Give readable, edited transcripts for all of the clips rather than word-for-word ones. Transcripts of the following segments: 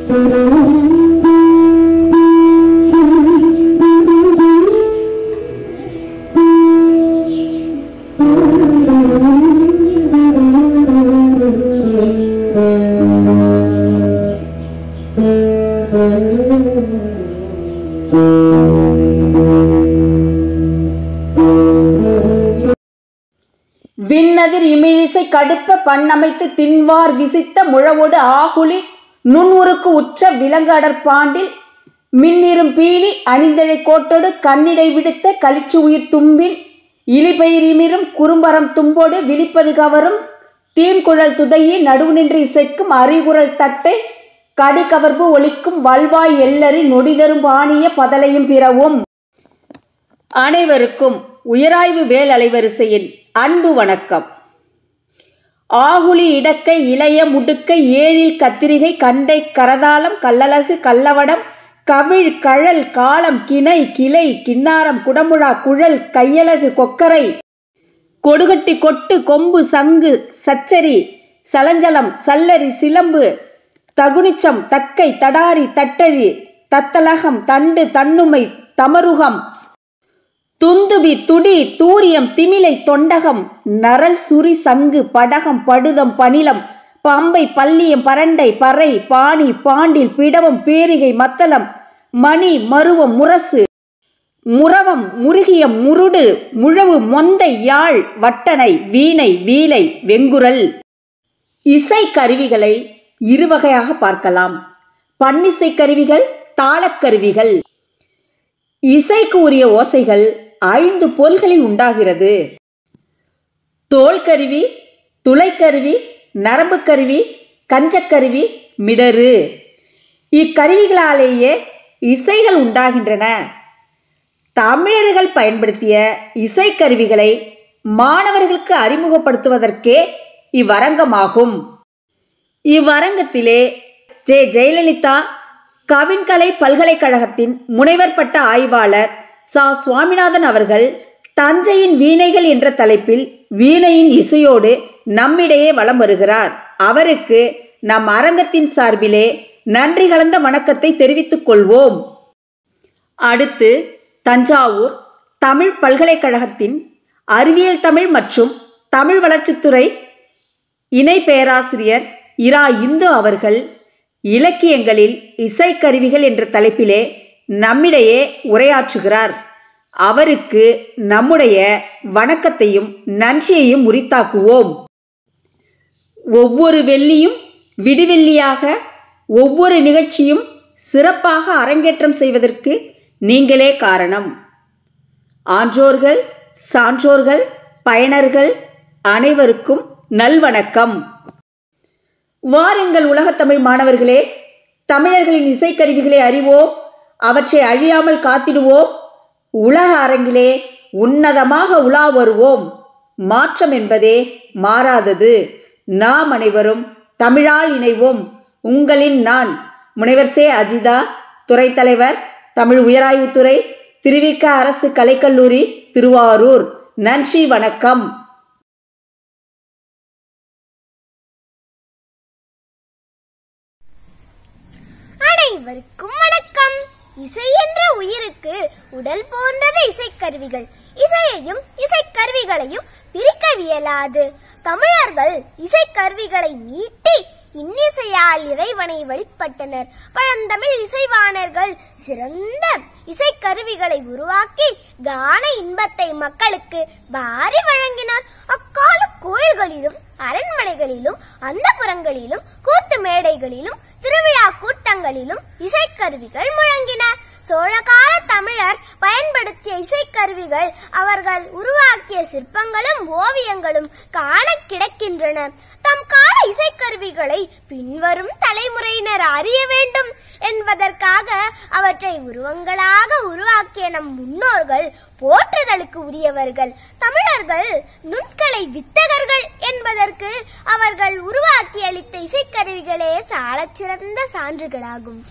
விண்ணதிர் இமிழிசை கடுப்ப பண்ணமைத்து தின்வார் விசித்த முழவோடு ஆகுலி நுண்ணுருக்கு உற்ற விலங்கு அடற்பாண்டில் மின்னிரும் பீலி அணிந்தழை கோட்டோடு கண்ணிடை விடுத்த களிச்சு உயிர் தும்பின் இலிபெயரிமிரும் குறும்பரம் தும்போடு விழிப்பது கவரும் தீன்குழல் துதையி நடுவு நின்று இசைக்கும் அறிகுரல் தட்டை கடிகவர்பு ஒலிக்கும் வல்வாய் எல்லறி நொடிதரும் பாணிய பதலையும் பிறவும். அனைவருக்கும் உயராய்வு வேல் அலைவரிசையின் அன்பு வணக்கம். ஆகுலி இடக்கை இளைய முடுக்கை ஏழில் கத்திரிகை கண்டை கரதாளம் கல்லழகு கல்லவடம் கவிழ் கழல் காலம் கிணை கிளை கிண்ணாரம் குடமுழா குழல் கையலகு கொக்கரை கொடுகட்டி கொட்டு கொம்பு சங்கு சச்சரி சலஞ்சலம் சல்லரி சிலம்பு தகுனிச்சம் தக்கை தடாரி தட்டழி தத்தலகம் தண்டு தன்னுமை தமருகம் துந்துபி துடி தூரியம் திமிலை தொண்டகம் நரல் சுரி சங்கு படகம் படுதம் பணிலம் பம்பை பல்லியம் பரண்டை பறை பாணி பாண்டில் பிடவம் பேரிகை மத்தளம் மணி மருவம் முரசு முரவம் முருகியம் முருடு முழவு மொந்தை யாழ் வட்டனை வீணை வீலை வெங்குரல். இசை கருவிகளை இருவகையாக பார்க்கலாம். பன்னிசை கருவிகள், தாளக்கருவிகள். இசைக்கு உரிய ஓசைகள் 5 பொருள்களில் உண்டாகிறது. தோல் கருவி, துளைக்கருவி, நரம்பு கருவி, கஞ்சக்கருவி, மிடரு. இக்கருவிகளாலேயே இசைகள் உண்டாகின்றன. தமிழர்கள் பயன்படுத்திய இசைக்கருவிகளை மாணவர்களுக்கு அறிமுகப்படுத்துவதற்கே இவ்வரங்கமாகும். இவ்வரங்கத்திலே ஜெயலலிதா கவின்கலை பல்கலைக்கழகத்தின் முனைவர் பட்ட ஆய்வாளர் சா. சுவாமிநாதன் அவர்கள் தஞ்சையின் வீணைகள் என்ற தலைப்பில் வீணையின் இசையோடு நம்மிடையே வலம் வருகிறார். அவருக்கு நம் அரங்கத்தின் சார்பிலே நன்றி கலந்த வணக்கத்தை தெரிவித்துக் கொள்வோம். அடுத்து தஞ்சாவூர் தமிழ் பல்கலைக்கழகத்தின் அறிவியல் தமிழ் மற்றும் தமிழ் வளர்ச்சித்துறை இணை பேராசிரியர் இரா. இந்து அவர்கள் இலக்கியங்களில் இசைக்கருவிகள் என்ற தலைப்பிலே நம்மிடையே உரையாற்றுகிறார். அவருக்கு நம்முடைய வணக்கத்தையும் நன்றியையும் உரித்தாக்குவோம். ஒவ்வொரு வெள்ளியும் விடிவெள்ளியாக ஒவ்வொரு நிகழ்ச்சியும் சிறப்பாக அரங்கேற்றம் செய்வதற்கு நீங்களே காரணம். ஆன்றோர்கள், சான்றோர்கள், பயனர்கள் அனைவருக்கும் நல்வணக்கம். வாருங்கள் உலகத்தமிழ் மாணவர்களே, தமிழர்களின் இசைக்கருவிகளை அறிவோம், அவற்றை அழியாமல் காத்திடுவோம். உலக அரங்கிலே உன்னதமாக உலா வருவோம். மாற்றம் என்பதே மாறாதது. நாம் அனைவரும் தமிழால் இணைவோம். உங்களின் நான் முனைவர் சே. அஜிதா, துறை தலைவர், தமிழ் உயராய்வுத்துறை, திருவிக அரசு கலைக்கல்லூரி, திருவாரூர். நன்றி, வணக்கம். அனைவருக்கும் வணக்கம். இசை என்ற உயிருக்கு உடல் போன்றது இசைக்கருவிகள். இசையையும் இசைக்கருவிகளையும் பிரிக்கவியலாது. தமிழர்கள் இசைக்கருவிகளை மீட்டி இன்னிசையால் இறைவனை வழிபட்டனர். பழந்தமிழ் இசைவாணர்கள் சிறந்த இசைக்கருவிகளை உருவாக்கி கான இன்பத்தை மக்களுக்கு வாரி வழங்கினர். அக்கால கோயில்களிலும் அரண்மனைகளிலும் அந்தப்புறங்களிலும் கூத்து மேடைகளிலும் திருவிழா கூட்டங்களிலும் இசைக்கருவிகள் முழங்கின. சோழகால தமிழர் பயன்படுத்திய இசைக்கருவிகள் அவர்கள் உருவாக்கிய சிற்பங்களும் ஓவியங்களும் காண கிடைக்கின்றன. தம் கால இசைக்கருவிகளை பின்வரும் தலைமுறையினர் அறிய வேண்டும் என்பதற்காக அவற்றை உருவங்களாக உருவாக்கிய நம் முன்னோர்கள் போற்றுதலுக்கு உரியவர்கள். தமிழர்கள் நுண்கலை வித்தகர்கள் என்பதற்கு அவர்கள் உருவாக்கி அளித்த இசைக்கருவிகளே சாலச் சிறந்த சான்றுகளாகும்.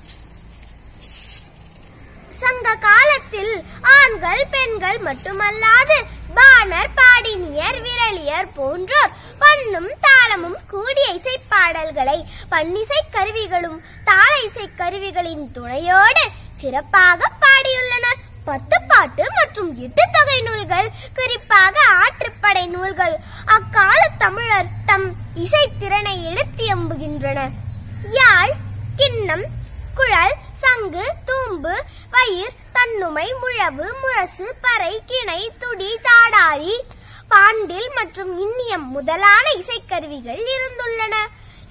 சங்க காலத்தில் ஆண்கள் பெண்கள் மட்டுமல்லாது பாணர் பாடினியர் விரலியர் போன்றோர் பண்ணும் தாளமும் கூடிய இசைப்பாடல்களை பண்ணிசை கருவிகளும் தாள இசை கருவிகளின் துணையோடு சிறப்பாக பாடியுள்ளனர். 10 பாட்டு மற்றும் 8 தொகை நூல்கள், குறிப்பாக ஆற்றுப்படை நூல்கள் அக்கால தமிழர் தம் இசை திறனை எடுத்தியம்புகின்றன. யாழ், கிண்ணம், குழல், சங்கு, தூம்பு, வயிர், தன்னுமை, முழவு, முரசு, பறை, கிணை, துடி, தாடாரி, பாண்டில் மற்றும் இன்னியம் முதலான இசைக்கருவிகள் இருந்துள்ளன.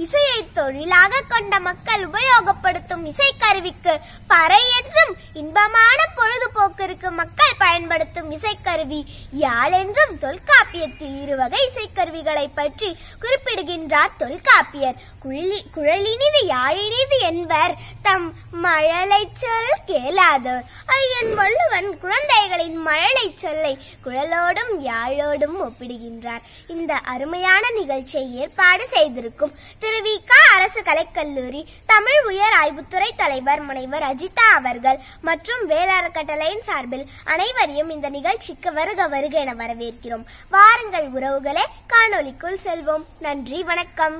இசையை தொழிலாக கொண்ட மக்கள் உபயோகப்படுத்தும் இசைக்கருவிக்கு பறை என்றும், இன்பமான பொழுதுபோக்கிற்கு மக்கள் பயன்படுத்தும் இசைக்கருவி யாழ் என்றும் தொல்காப்பியத்தில் 2 வகை இசைக்கருவிகளை பற்றி குறிப்பிடுகின்றார் தொல்காப்பியர். குழலினிது யாழினிது என்பர் தம் மழலை சொல் கேளாதோர். ஐயன் வள்ளுவன் குழந்தைகளின் மழலை சொல்லை குழலோடும் யாழோடும் ஒப்பிடுகின்றார். இந்த அருமையான நிகழ்ச்சியை ஏற்பாடு செய்திருக்கும் திரு வி.க. அரசு கலைக்கல்லூரி தமிழ் உயர் ஆய்வுத்துறை தலைவர் முனைவர் அஜிதா அவர்கள் மற்றும் வேளாண் கட்டளையின் சார்பில் அனைவரையும் இந்த நிகழ்ச்சிக்கு வருக வருக என வரவேற்கிறோம். வாருங்கள் உறவுகளே, காணொளிக்குள் செல்வோம். நன்றி, வணக்கம்.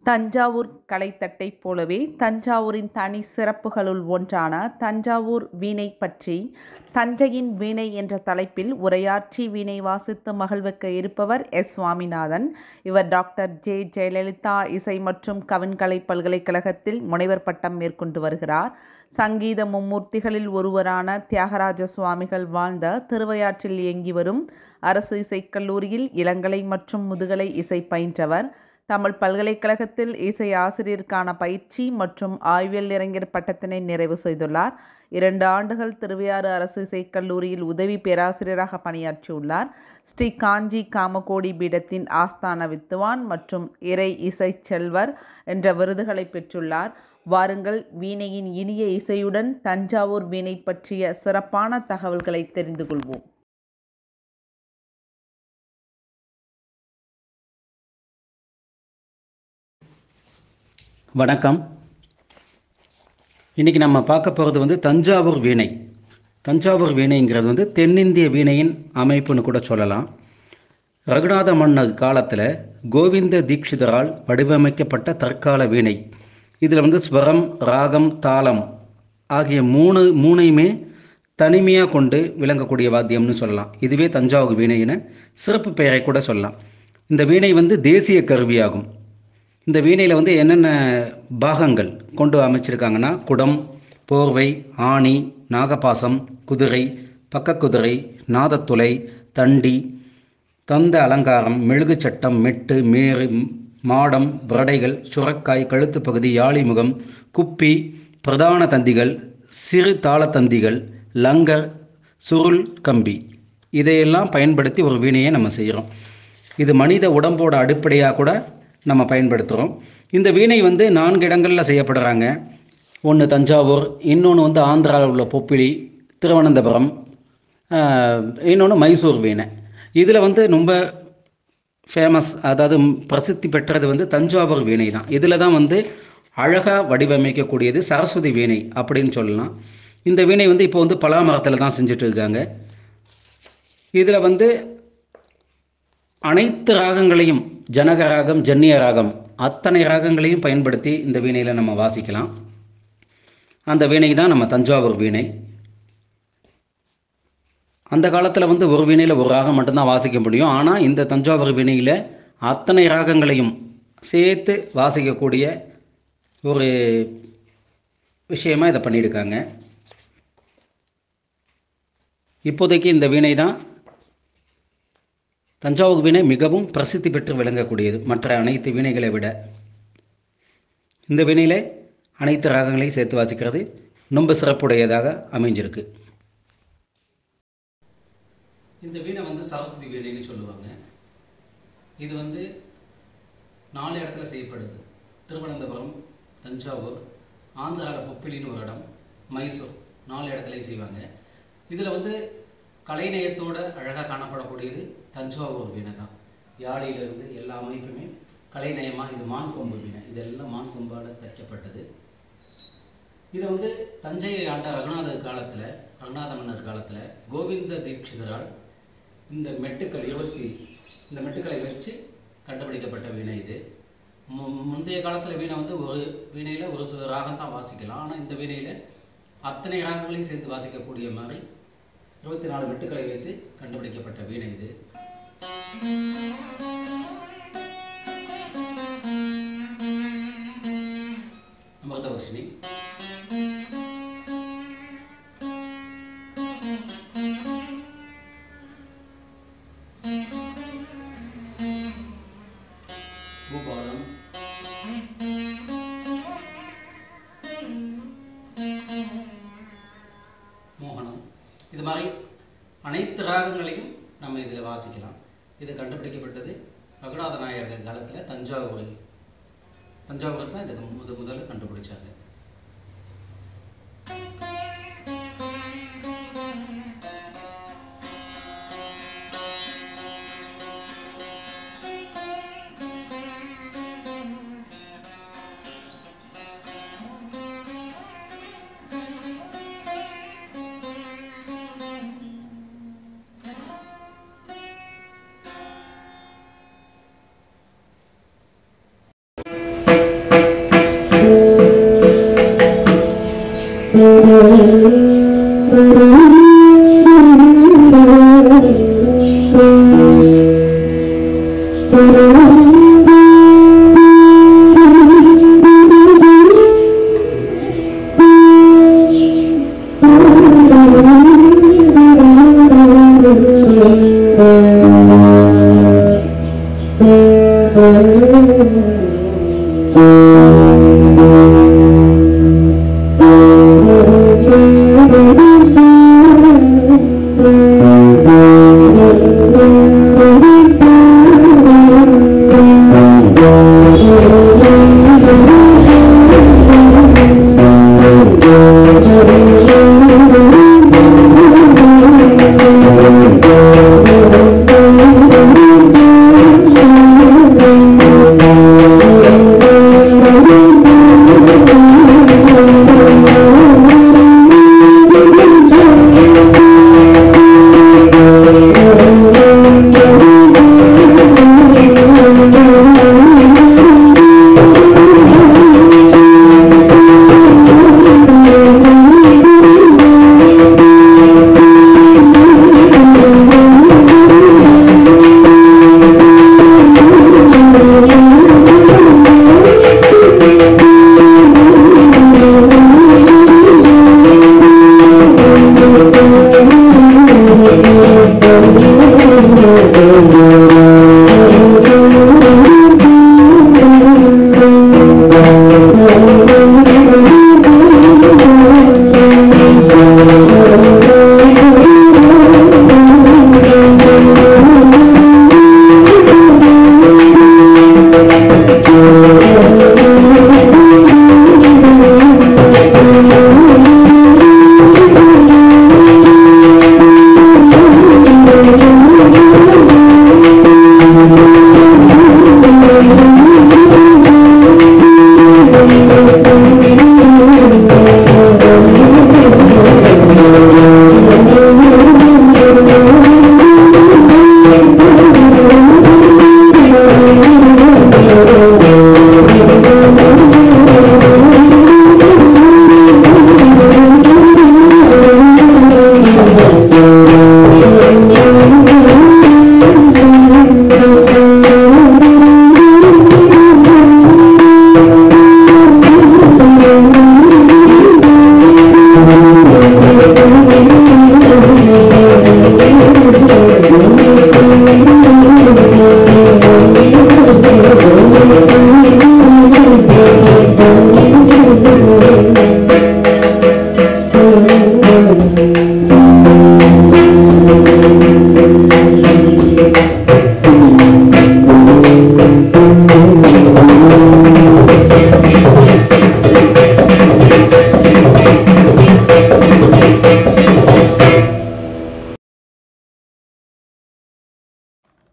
தஞ்சாவூர் கலைத்தட்டை போலவே தஞ்சாவூரின் தனி சிறப்புகளுள் ஒன்றான தஞ்சாவூர் வீணை பற்றி தஞ்சையின் வீணை என்ற தலைப்பில் உரையாற்றி வீணை வாசித்து மகிழ்விக்க இருப்பவர் எஸ். சுவாமிநாதன். இவர் டாக்டர் ஜே. ஜெயலலிதா இசை மற்றும் கவின்கலை பல்கலைக்கழகத்தில் முனைவர் பட்டம் மேற்கொண்டு வருகிறார். சங்கீத மும்மூர்த்திகளில் ஒருவரான தியாகராஜ சுவாமிகள் வாழ்ந்த திருவையாற்றில் இயங்கி வரும் அரசு இசைக்கல்லூரியில் இளங்கலை மற்றும் முதுகலை இசை பயின்றவர். தமிழ் பல்கலைக்கழகத்தில் இசை ஆசிரியருக்கான பயிற்சி மற்றும் ஆய்வியல் இளைஞர் பட்டத்தினை நிறைவு செய்துள்ளார். 2 ஆண்டுகள் திருவையாறு அரசு இசைக்கல்லூரியில் உதவி பேராசிரியராக பணியாற்றியுள்ளார். ஸ்ரீ காஞ்சி காமகோடி பீடத்தின் ஆஸ்தான வித்துவான் மற்றும் இறை இசை செல்வர் என்ற விருதுகளை பெற்றுள்ளார். வாருங்கள், வீணையின் இனிய இசையுடன் தஞ்சாவூர் வீணை பற்றிய சிறப்பான தகவல்களை தெரிந்து கொள்வோம். வணக்கம். இன்றைக்கி நம்ம பார்க்க போகிறது தஞ்சாவூர் வீணை. தஞ்சாவூர் வீணைங்கிறது தென்னிந்திய வீணையின் அமைப்புன்னு கூட சொல்லலாம். ரகுநாத மன்னர் காலத்தில் கோவிந்த தீட்சிதரால் வடிவமைக்கப்பட்ட தற்கால வீணை. இதில் ஸ்வரம், ராகம், தாளம் ஆகிய மூணையுமே தனிமையாக கொண்டு விளங்கக்கூடிய வாத்தியம்னு சொல்லலாம். இதுவே தஞ்சாவூர் வீணையின சிறப்பு பெயரை கூட சொல்லலாம். இந்த வீணை தேசிய கருவியாகும். இந்த வீணையில் என்னென்ன பாகங்கள் கொண்டு அமைச்சிருக்காங்கன்னா, குடம், போர்வை, ஆணி, நாகபாசம், குதிரை, பக்கக்குதிரை, நாதத்துளை, தண்டி, தந்த அலங்காரம், மெழுகு சட்டம், மெட்டு, மேறு, மாடம், பிரடைகள், சுரக்காய், கழுத்து பகுதி, யாழிமுகம், குப்பி, பிரதான தந்திகள், சிறு தாளத்தந்திகள், லங்கர், சுருள் கம்பி, இதையெல்லாம் பயன்படுத்தி ஒரு வீணையை நம்ம செய்கிறோம். இது மனித உடம்போட அடிப்படையாக கூட நம்ம பயன்படுத்துகிறோம். இந்த வீணை 4 இடங்களில் செய்யப்படுறாங்க. ஒன்று தஞ்சாவூர், இன்னொன்று ஆந்திராவில் உள்ள பொப்பிலி, திருவனந்தபுரம், இன்னொன்று மைசூர் வீணை. இதில் ரொம்ப ஃபேமஸ், அதாவது பிரசித்தி பெற்றது தஞ்சாவூர் வீணை தான். இதில் தான் அழகாக வடிவமைக்கக்கூடியது சரஸ்வதி வீணை அப்படின்னு சொல்லலாம். இந்த வீணை இப்போ பலாமரத்தில் தான் செஞ்சுட்டு இருக்காங்க. இதில் அனைத்து ராகங்களையும், ஜனக ராகம், ஜன்னிய ராகம், அத்தனை ராகங்களையும் பயன்படுத்தி இந்த வீணையில் நம்ம வாசிக்கலாம். அந்த வீணை தான் நம்ம தஞ்சாவூர் வீணை. அந்த காலத்தில் ஒரு வீணையில் ஒரு ராகம் மட்டும்தான் வாசிக்க முடியும். ஆனால் இந்த தஞ்சாவூர் வீணையில் அத்தனை ராகங்களையும் சேர்த்து வாசிக்கக்கூடிய ஒரு விஷயமாக இதை பண்ணியிருக்காங்க. இப்போதைக்கு இந்த வீணை தான் தஞ்சாவூர் வீணை மிகவும் பிரசித்தி பெற்று விளங்கக்கூடியது மற்ற அனைத்து வீணைகளை விட. இந்த வீணையில் அனைத்து ராகங்களையும் சேர்த்து வாசிக்கிறது ரொம்ப சிறப்புடையதாக அமைஞ்சிருக்கு. இந்த வீணை சரஸ்வதி வீணைன்னு சொல்லுவாங்க. இது 4 இடத்துல செய்யப்படுது. திருவனந்தபுரம், தஞ்சாவூர், ஆந்திராவில் பொப்பிலின்னு ஒரு இடம், மைசூர், 4 இடத்துலையும் செய்வாங்க. இதில் கலைநயத்தோடு அழகாக காணப்படக்கூடியது தஞ்சாவூர் வீணை தான். யாழிலிருந்து எல்லா அமைப்புமே கலைநயமாக, இது மான் கொம்பு வீணை, இதெல்லாம் மான் கொம்பால் தைக்கப்பட்டது. இதை தஞ்சையை ஆண்ட ரகுநாத மன்னர் காலத்தில் கோவிந்த தீட்சிதரால் இந்த மெட்டுக்கள் இந்த மெட்டுக்களை வச்சு கண்டுபிடிக்கப்பட்ட வீணை இது. முந்தைய காலத்தில் வீணை வந்து ஒரு வீணையில் ஒரு சில ராகம் தான் வாசிக்கலாம். ஆனால் இந்த வீணையில் அத்தனை ராகங்களையும் சேர்த்து வாசிக்கக்கூடிய மாதிரி 24 மெட்டுக்களை வைத்து கண்டுபிடிக்கப்பட்ட வீணை இது. அமிர்தவர்ஷினி, பூபாலம், மோகனம், இது மாதிரி அனைத்து ராகங்களையும் நம்ம இதில் வாசிக்கலாம். இது கண்டுபிடிக்கப்பட்டது ரகுநாத நாயகர் காலத்தில் தஞ்சாவூர் தான் இதுக்கு முதல்ல கண்டுபிடிச்சாங்க.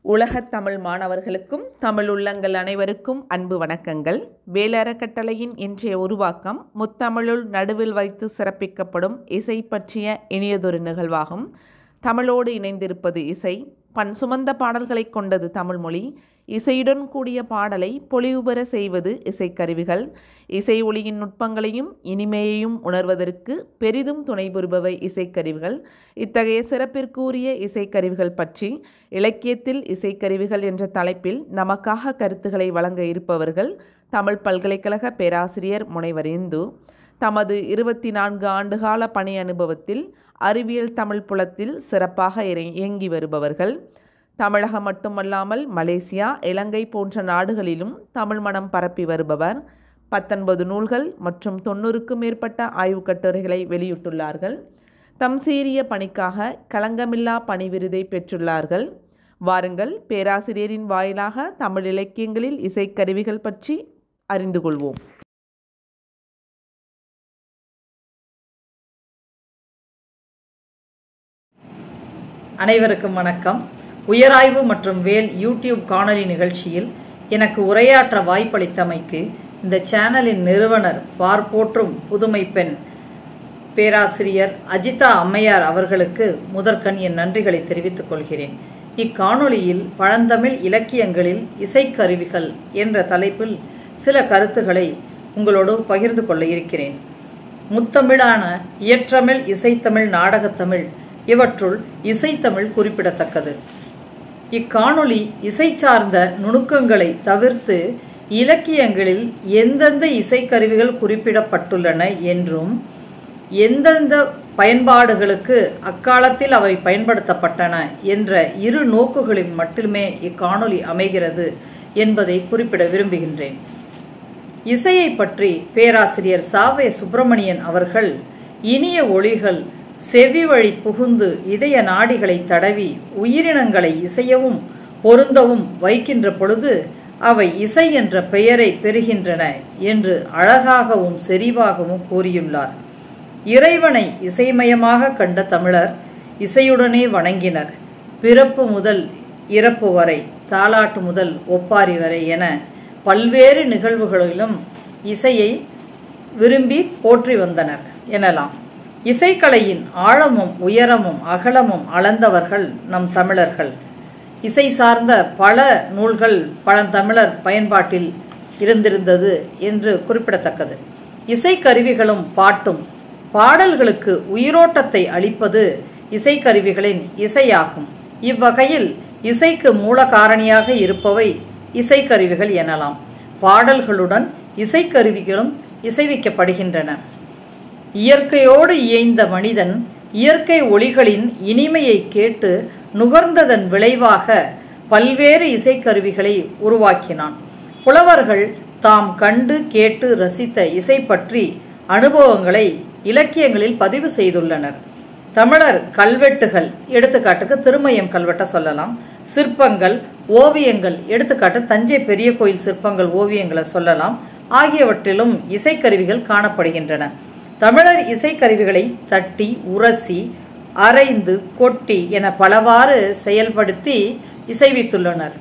உலகத் தமிழ் மாணவர்களுக்கும் தமிழ் உள்ளங்கள் அனைவருக்கும் அன்பு வணக்கங்கள். வேலறக்கட்டளையின் இன்றைய உருவாக்கம் முத்தமிழுள் நடுவில் வைத்து சிறப்பிக்கப்படும் இசை பற்றிய இனியதொரு நிகழ்வாகும். தமிழோடு இணைந்திருப்பது இசை, பண் சுமந்த பாடல்களை கொண்டது தமிழ்மொழி. இசையுடன் கூடிய பாடலை பொலிவுபெற செய்வது இசைக்கருவிகள். இசை ஒளியின் நுட்பங்களையும் இனிமையையும் உணர்வதற்கு பெரிதும் துணை புரிபவை இசைக்கருவிகள். இத்தகைய சிறப்பிற்குரிய இசைக்கருவிகள் பற்றி இலக்கியத்தில் இசைக்கருவிகள் என்ற தலைப்பில் நமக்காக கருத்துக்களை வழங்க இருப்பவர்கள் தமிழ் பல்கலைக்கழக பேராசிரியர் முனைவர் இந்து. தமது 24 ஆண்டுகால பணி அனுபவத்தில் அறிவியல் தமிழ் புலத்தில் சிறப்பாக இயங்கி வருபவர்கள். தமிழகம் மட்டுமல்லாமல் மலேசியா, இலங்கை போன்ற நாடுகளிலும் தமிழ் மனம் பரப்பி வருபவர். 19 நூல்கள் மற்றும் 90க்கும் மேற்பட்ட ஆய்வுக் கட்டுரைகளை வெளியிட்டுள்ளார்கள். தம் சீரிய பணிக்காக களங்கமில்லா பணி விருதை பெற்றுள்ளார்கள். வாருங்கள், பேராசிரியரின் வாயிலாக தமிழ் இலக்கியங்களில் இசைக்கருவிகள் பற்றி அறிந்து கொள்வோம். அனைவருக்கும் வணக்கம். உயராய்வு மற்றும் வேல் யூடியூப் காணொலி நிகழ்ச்சியில் எனக்கு உரையாற்ற வாய்ப்பளித்தமைக்கு இந்த சேனலின் நிறுவனர் பார்ப்போற்றும் புதுமை பெண் பேராசிரியர் அஜிதா அம்மையார் அவர்களுக்கு முதற்கண் என் நன்றிகளை தெரிவித்துக் கொள்கிறேன். இக்காணொலியில் பழந்தமிழ் இலக்கியங்களில் இசைக்கருவிகள் என்ற தலைப்பில் சில கருத்துக்களை உங்களோடு பகிர்ந்து கொள்ள இருக்கிறேன். முத்தமிழான இயற்றமிழ், இசைத்தமிழ், நாடகத்தமிழ் இவற்றுள் இசைத்தமிழ் குறிப்பிடத்தக்கது. இக்காணொலி இசை சார்ந்த நுணுக்கங்களை தவிர்த்து இலக்கியங்களில் எந்தெந்த இசைக்கருவிகள் குறிப்பிடப்பட்டுள்ளன என்றும் எந்தெந்த பயன்பாடுகளுக்கு அக்காலத்தில் அவை பயன்படுத்தப்பட்டன என்ற இரு நோக்குகளில் மட்டுமே இக்காணொலி அமைகிறது என்பதை குறிப்பிட விரும்புகின்றேன். இசையை பற்றி பேராசிரியர் சாவே சுப்பிரமணியன் அவர்கள் இனிய ஒளிகள் செவி வழி புகுந்து இதய நாடிகளை தடவி உயிரினங்களை இசையவும் பொருந்தவும் வைக்கின்ற பொழுது அவை இசை என்ற பெயரை பெறுகின்றன என்று அழகாகவும் செறிவாகவும் கூறியுள்ளார். இறைவனை இசைமயமாக கண்ட தமிழர் இசையுடனே வணங்கினர். பிறப்பு முதல் இறப்பு வரை, தாலாட்டு முதல் ஒப்பாரி வரை என பல்வேறு நிகழ்வுகளிலும் இசையை விரும்பி போற்றி வந்தனர் எனலாம். இசைக்கலையின் ஆழமும் உயரமும் அகலமும் அளந்தவர்கள் நம் தமிழர்கள். இசை சார்ந்த பல நூல்கள் பழந்தமிழர் பயன்பாட்டில் இருந்திருந்தது என்று குறிப்பிடத்தக்கது. இசைக்கருவிகளும் பாட்டும் பாடல்களுக்கு உயிரோட்டத்தை அளிப்பது இசைக்கருவிகளின் இசையாகும். இவ்வகையில் இசைக்கு மூல காரணியாக இருப்பவை இசைக்கருவிகள் எனலாம். பாடல்களுடன் இசைக்கருவிகளும் இசைவிக்கப்படுகின்றன. இயற்கையோடு இயைந்த மனிதன் இயற்கை ஒளிகளின் இனிமையை கேட்டு நுகர்ந்ததன் விளைவாக பல்வேறு இசைக்கருவிகளை உருவாக்கினான். புலவர்கள் தாம் கண்டு கேட்டு ரசித்த இசை பற்றி அனுபவங்களை இலக்கியங்களில் பதிவு செய்துள்ளனர். தமிழர் கல்வெட்டுகள், எடுத்துக்காட்டுக்கு திருமயம் கல்வெட்டை சொல்லலாம். சிற்பங்கள், ஓவியங்கள், எடுத்துக்காட்டு தஞ்சை பெரிய கோயில் சிற்பங்கள், ஓவியங்களை சொல்லலாம். ஆகியவற்றிலும் இசைக்கருவிகள் காணப்படுகின்றன. தமிழர் இசைக்கருவிகளை தட்டி, உரசி, அரைந்து, கொட்டி என பலவாறு செயல்படுத்தி இசைவித்துள்ளனர்.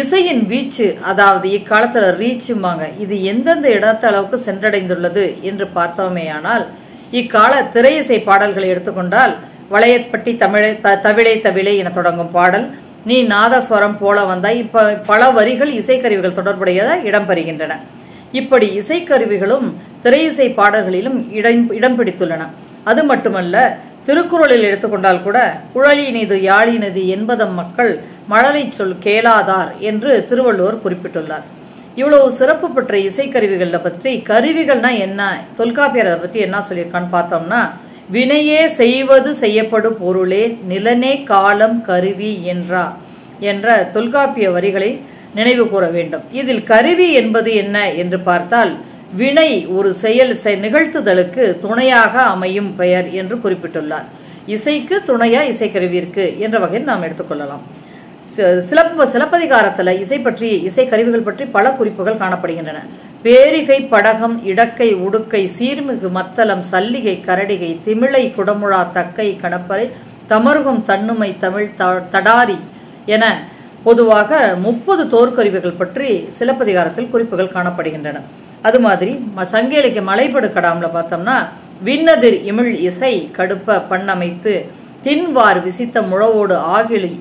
இசையின் வீச்சு, அதாவது இக்காலத்துல ரீச்சுமாங்க, இது எந்தெந்த இடத்தளவுக்கு சென்றடைந்துள்ளது என்று பார்த்தோமேயானால், இக்கால திரை இசை பாடல்களை எடுத்துக்கொண்டால் வளையப்பட்டி தவிழே தவிழே என தொடங்கும் பாடல், நீ நாதஸ்வரம் போல வந்தாய், இப்ப பல வரிகள் இசைக்கருவிகள் தொடர்புடையதாக இடம்பெறுகின்றன. இப்படி இசைக்கருவிகளும் திரை இசை பாடல்களிலும் இடம் பிடித்துள்ளன. அது மட்டுமல்ல, திருக்குறளில் எடுத்துக்கொண்டால் கூட குழலினிது யாழினது என்பதம் மக்கள் மழலை சொல் கேளாதார் என்று திருவள்ளுவர் குறிப்பிட்டுள்ளார். இவ்வளவு சிறப்பு பெற்ற இசைக்கருவிகளை பற்றி, கருவிகள்னா என்ன, தொல்காப்பியர் அதை பற்றி என்ன சொல்லியிருக்கான்னு பார்த்தோம்னா, வினையே செய்வது செய்யப்படும் பொருளே நிலனே காலம் கருவி என்ற தொல்காப்பிய வரிகளை நினைவு கூற வேண்டும். இதில் கருவி என்பது என்ன என்று பார்த்தால், வினை ஒரு செயல் நிகழ்த்துதலுக்கு துணையாக அமையும் பெயர் என்று குறிப்பிட்டுள்ளார். இசைக்கு துணையா இசைக்கருவிற்கு என்ற வகையில் நாம் எடுத்துக்கொள்ளலாம். சிலப்பதிகாரத்துல இசைக்கருவிகள் பற்றி பல குறிப்புகள் காணப்படுகின்றன. பேரிகை, படகம், இடக்கை, உடுக்கை, சீர்மிகு மத்தளம், சல்லிகை, கரடிகை, திமிழை, குடமுழா, தக்கை, கணப்பறை, தமருகம், தன்னுமை, தமிழ், தடாரி என பொதுவாக 30 தோற்கருவிகள் பற்றி சிலப்பதிகாரத்தில் குறிப்புகள் காணப்படுகின்றன. அது மாதிரி சங்க இலக்கிய மலைபடு கடாம்ல பார்த்தோம்னா, விண்ணதிர் இமிழ் இசை கடுப்ப பண்ணமைத்து தின்வார் விசித்த முழவோடு ஆகிழி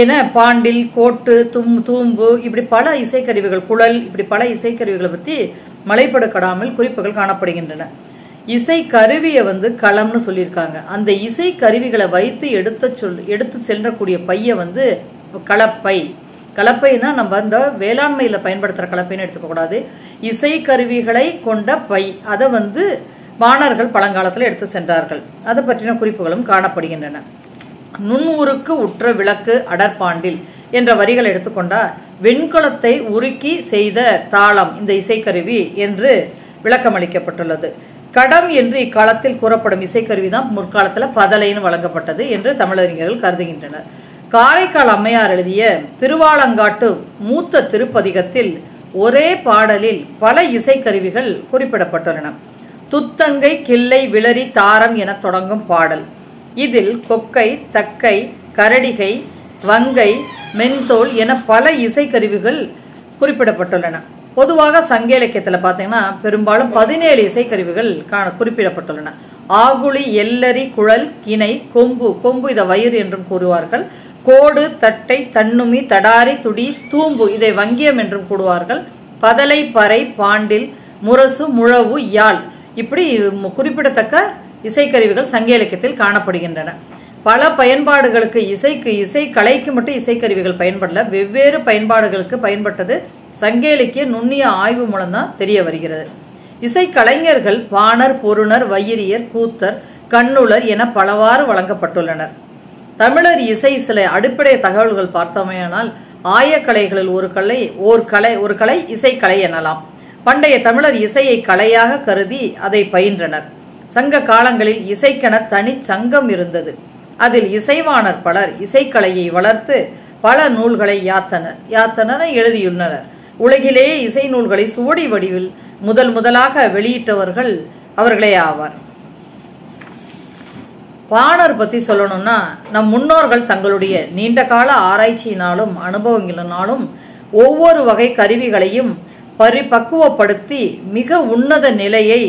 என பாண்டில், கோட்டு, தூம்பு இப்படி பல இசைக்கருவிகள், குழல் இப்படி பல இசைக்கருவிகளை பற்றி மலைப்படுக்கடாமல் குறிப்புகள் காணப்படுகின்றன. இசை கருவியை களம்னு சொல்லியிருக்காங்க. அந்த இசை கருவிகளை வைத்து எடுத்து செல்லக்கூடிய பைய கலப்பை. கலப்பைனா நம்ம இந்த வேளாண்மையில பயன்படுத்துற கலப்பைன்னு எடுத்துக்கூடாது. இசை கருவிகளை கொண்ட பை. அதை வாணர்கள் பழங்காலத்தில் எடுத்து சென்றார்கள். அதை பற்றின குறிப்புகளும் காணப்படுகின்றன. நுண்ணுருக்கு உற்ற விளக்கு அடற்பாண்டில் என்ற வரிகள் எடுத்துக்கொண்டா வெண்கலத்தை உருக்கி செய்த தாளம் இந்த இசைக்கருவி என்று விளக்கம் அளிக்கப்பட்டுள்ளது. கடம் என்று இக்காலத்தில் கூறப்படும் இசைக்கருவி தான் முற்காலத்தில் பதலைன்னு வழங்கப்பட்டது என்று தமிழறிஞர்கள் கருதுகின்றனர். காரைக்கால் அம்மையார் எழுதிய திருவாலங்காட்டு மூத்த திருப்பதிகத்தில் ஒரே பாடலில் பல இசைக்கருவிகள் குறிப்பிடப்பட்டுள்ளன. துத்தங்கை, கிள்ளை, விளரி, தாரம் என தொடங்கும் பாடல். இதில் கொக்கை, தக்கை, கரடிகை, வங்கை, மென்தோல் என பல இசைக்கருவிகள் குறிப்பிடப்பட்டுள்ளன. பொதுவாக சங்க இலக்கியத்தில் பார்த்தீங்கன்னா பெரும்பாலும் 17 இசைக்கருவிகள் குறிப்பிடப்பட்டுள்ளன. ஆகுளி, எல்லரி, குழல், கிணை, கொம்பு இதை வயிறு என்றும் கூறுவார்கள். கோடு, தட்டை, தன்னுமி, தடாரி, துடி, தூம்பு இதை வங்கியம் என்றும் கூறுவார்கள். பதலை, பறை, பாண்டில், முரசு, முழவு, யாழ் இப்படி குறிப்பிடத்தக்க இசைக்கருவிகள் சங்க இலக்கியத்தில் காணப்படுகின்றன. பல பயன்பாடுகளுக்கு இசை கலைக்கு மட்டும் இசைக்கருவிகள் பயன்படல, வெவ்வேறு பயன்பாடுகளுக்கு பயன்பட்டது சங்க இலக்கிய நுண்ணிய ஆய்வு மூலம்தான் தெரிய வருகிறது. இசைக்கலைஞர்கள் பாணர், பொருணர், வையிரியர், கூத்தர், கண்ணுளர் என பலவாறு வழங்கப்பட்டுள்ளனர். தமிழர் இசை சில அடிப்படை தகவல்கள் பார்த்தோமேயானால் ஆயக்கலைகளில் ஒரு கலை இசைக்கலை எனலாம். பண்டைய தமிழர் இசையை கலையாக கருதி அதை பயின்றனர். சங்க காலங்களில் இசைக்கென தனி சங்கம் இருந்தது. அதில் இசைவாணர் பலர் இசைக்கலையை வளர்த்து பல நூல்களை யாத்தனர் எழுதியுள்ளனர். உலகிலேயே இசை நூல்களை சுவடி வடிவில் முதலாக வெளியிட்டவர்கள் அவர்களே ஆவார். பாணர் பத்தி சொல்லணும்னா நம் முன்னோர்கள் தங்களுடைய நீண்ட கால ஆராய்ச்சியினாலும் அனுபவங்களினாலும் ஒவ்வொரு வகை கருவிகளையும் பரிபக்குவப்படுத்தி மிக உன்னத நிலையை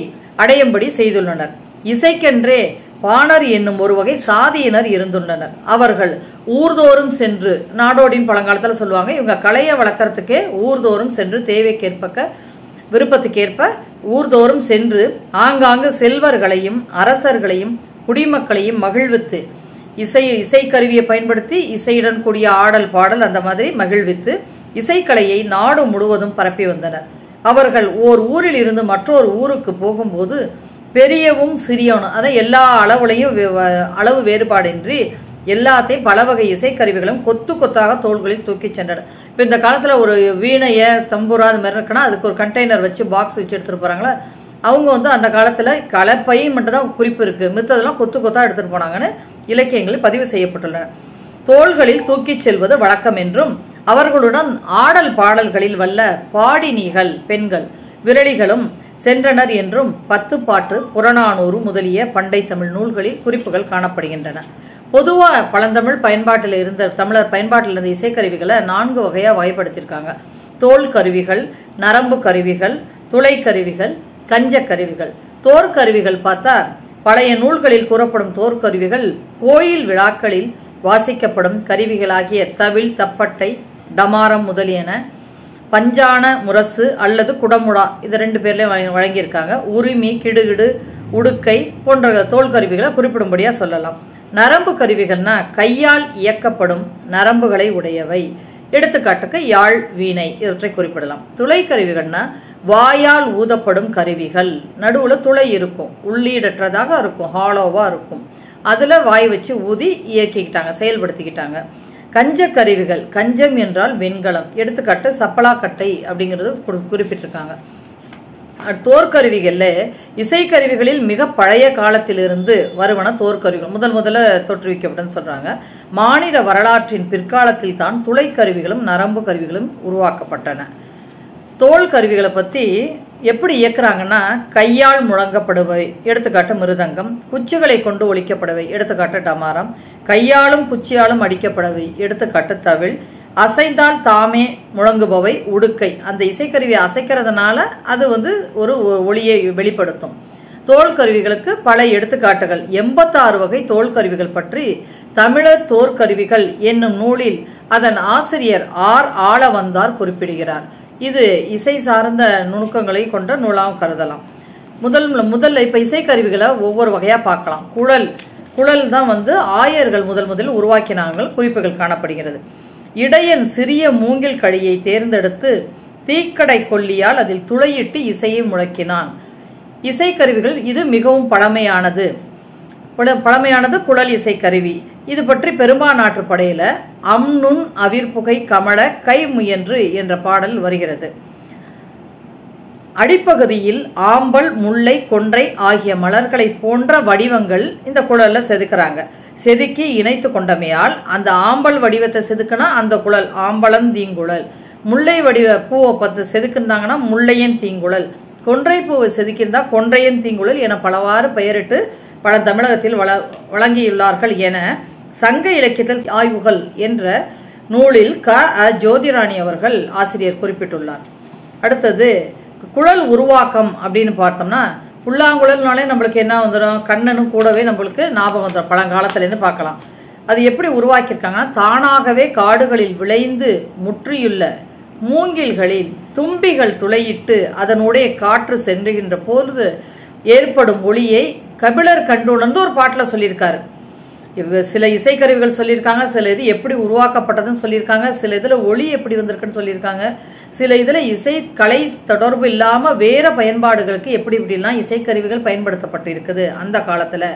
அடையும்படி செய்துள்ளனர். இசைக்கென்றே பாணர் என்னும் ஒரு வகை சாதியினர் இருந்துள்ளனர். அவர்கள் ஊர்தோறும் சென்று, நாடோடின் பழங்காலத்தில் சொல்லுவாங்க, இவங்க கலையை வளர்க்கறதுக்கே ஊர்தோறும் சென்று தேவைக்கேற்ப விருப்பத்துக்கேற்ப ஊர்தோறும் சென்று ஆங்காங்கு செல்வர்களையும் அரசர்களையும் குடிமக்களையும் மகிழ்வித்து இசைக்கருவியை பயன்படுத்தி இசையுடன் கூடிய ஆடல் பாடல் அந்த மாதிரி மகிழ்வித்து இசைக்கலையை நாடு முழுவதும் பரப்பி வந்தனர். அவர்கள் ஓர் ஊரில் இருந்து மற்றொரு ஊருக்கு போகும்போது பெரியவும் சிறியவனும் அதை எல்லா அளவு வேறுபாடின்றி எல்லாத்தையும் பல வகை இசைக்கருவிகளும் கொத்து கொத்தாக தோள்களில் தூக்கி சென்றனர். இப்போ இந்த காலத்தில் ஒரு வீணைய, தம்பூரா அது மாதிரி இருக்குன்னா அதுக்கு ஒரு கண்டெய்னர் வச்சு பாக்ஸ் வச்சு எடுத்துகிட்டு போகிறாங்களா, அவங்க அந்த காலத்தில் கலப்பை மட்டும் தான் குறிப்பு இருக்குது, மித்ததெல்லாம் கொத்து கொத்தா எடுத்துகிட்டு போனாங்கன்னு இலக்கியங்களில் பதிவு செய்யப்பட்டுள்ளன. தோள்களில் தூக்கி செல்வது வழக்கம் என்றும் அவர்களுடன் ஆடல் பாடல்களில் வல்ல பாடினிகள் பெண்கள் விரலிகளும் சென்றனர் என்றும் 10 பாட்டு, புறநானூறு முதலிய பண்டை தமிழ் நூல்களில் குறிப்புகள் காணப்படுகின்றன. பொதுவாக பழந்தமிழ் தமிழர் பயன்பாட்டில் இருந்த இசைக்கருவிகளை 4 வகையாக வகைப்படுத்தியிருக்காங்க. தோல் கருவிகள், நரம்பு கருவிகள், துளை கருவிகள், கஞ்ச கருவிகள். தோற்கருவிகள் பார்த்தா பழைய நூல்களில் கூறப்படும் தோற்கருவிகள் கோயில் விழாக்களில் வாசிக்கப்படும் கருவிகளாகிய தவில், தப்பட்டை, டமாரம் முதலியன. பஞ்சான முரசு அல்லது குடமுடா இது 2 பேர்லையும் வழங்கியிருக்காங்க. உரிமை, கிடுகிடு, உடுக்கை போன்ற தோல் கருவிகளை குறிப்பிடும்படியா சொல்லலாம். நரம்பு கருவிகள்னா கையால் இயக்கப்படும் நரம்புகளை உடையவை. எடுத்துக்காட்டுக்கு யாழ், வீணை இவற்றை குறிப்பிடலாம். துளை கருவிகள்னா வாயால் ஊதப்படும் கருவிகள். நடுவில் துளை இருக்கும், உள்ளீடற்றதாக இருக்கும், ஹாலோவா இருக்கும். அதுல வாய் வச்சு ஊதி இயக்கிக்கிட்டாங்க, செயல்படுத்திக்கிட்டாங்க. கஞ்ச கருவிகள், கஞ்சம் என்றால் வெண்கலம். எடுத்துக்காட்டு சப்பலாக்கட்டை அப்படிங்கிறது குறிப்பிட்டிருக்காங்க. தோற்கருவிகள்ல இசைக்கருவிகளில் மிக பழைய காலத்திலிருந்து வருவன தோற்கருவிகள் முதல்ல தோற்றுவிக்கப்பட்டன்னு சொல்றாங்க. மாநில வரலாற்றின் பிற்காலத்தில் தான் துளை கருவிகளும் நரம்பு கருவிகளும் உருவாக்கப்பட்டன. தோல் கருவிகளை பத்தி எப்படி இயக்குறாங்கன்னா கையால் முழங்கப்படுவை, எடுத்துக்காட்டு மிருதங்கம். குச்சிகளை கொண்டு ஒலிக்கப்படுவை, எடுத்துக்காட்டு டமாரம். கையாலும் குச்சியாலும் அடிக்கப்படவை, எடுத்துக்காட்டு தவில். அசைந்தால் தாமே முழங்குபவை உடுக்கை. அந்த இசைக்கருவியை அசைக்கிறதுனால அது ஒரு ஒளியை வெளிப்படுத்தும். தோல் கருவிகளுக்கு பல எடுத்துக்காட்டுகள். 86 வகை தோல் கருவிகள் பற்றி தமிழர் தோற்கருவிகள் என்னும் நூலில் அதன் ஆசிரியர் ஆர் ஆளவந்தார் குறிப்பிடுகிறார். இது இசை சார்ந்த நுணுக்கங்களை கொண்ட நூலாகவும் கருதலாம். முதல்ல இப்ப இசைக்கருவிகளை ஒவ்வொரு வகையா பார்க்கலாம். குழல் தான் ஆயர்கள் முதல் உருவாக்கினார்கள் குறிப்புகள் காணப்படுகிறது. இடையன் சிறிய மூங்கில் கழியை தேர்ந்தெடுத்து தீக்கடை கொல்லியால் அதில் துளையிட்டு இசையை முழக்கினான். இசைக்கருவிகள் இது மிகவும் பழமையானது குழல் இசைக்கருவி. இது பற்றி பெரும்பாநாட்டு படையில அம்நுண் அவிர்புகை கமல கை முயன்று என்ற பாடல் வருகிறது. அடிப்பகுதியில் ஆம்பல், முல்லை, கொன்றை ஆகிய மலர்களை போன்ற வடிவங்கள் இந்த குழல்ல செதுக்குறாங்க. செதுக்கி இணைத்து கொண்டமையால் அந்த ஆம்பல் வடிவத்தை செதுக்குனா அந்த குழல் ஆம்பலம் தீங்குழல், முல்லை வடிவ பூவை பத்து செதுக்குனாங்கன்னா முல்லையன் தீங்குழல், கொன்றை பூவை செதுக்கியிருந்தா கொன்றையன் தீங்குழல் என பலவாறு பெயரிட்டு பல தமிழகத்தில் வழங்கியுள்ளார்கள் என சங்க இலக்கியத்தில் ஆய்வுகள் என்ற நூலில் ஜோதிராணி அவர்கள் ஆசிரியர் குறிப்பிட்டுள்ளார். அடுத்தது குழல் உருவாக்கம் அப்படின்னு பார்த்தோம்னா புல்லாங்குழல்னாலே நம்மளுக்கு என்ன வந்துடும், கண்ணனும் கூடவே நம்மளுக்கு ஞாபகம் வந்துடும். பழங்காலத்திலேருந்து பார்க்கலாம். அது எப்படி உருவாக்கியிருக்காங்கன்னா, தானாகவே காடுகளில் விளைந்து முற்றியுள்ள மூங்கில்களில் தும்பிகள் துளையிட்டு அதனுடைய காற்று சென்றுகின்ற போது ஏற்படும் ஒளியை கபிலர் கண்டுணர்ந்து ஒரு பாட்டில் சொல்லியிருக்காரு. சில இசைக்கருவிகள் சொல்லியிருக்காங்க, சில இது எப்படி உருவாக்கப்பட்டதுன்னு சொல்லியிருக்காங்க, சில இதில் ஒளி எப்படி வந்திருக்குன்னு சொல்லியிருக்காங்க, சில இதில் இசை கலை தொடர்பு இல்லாமல் வேற பயன்பாடுகளுக்கு எப்படிலாம் இசைக்கருவிகள் பயன்படுத்தப்பட்டு இருக்குது அந்த காலத்தில்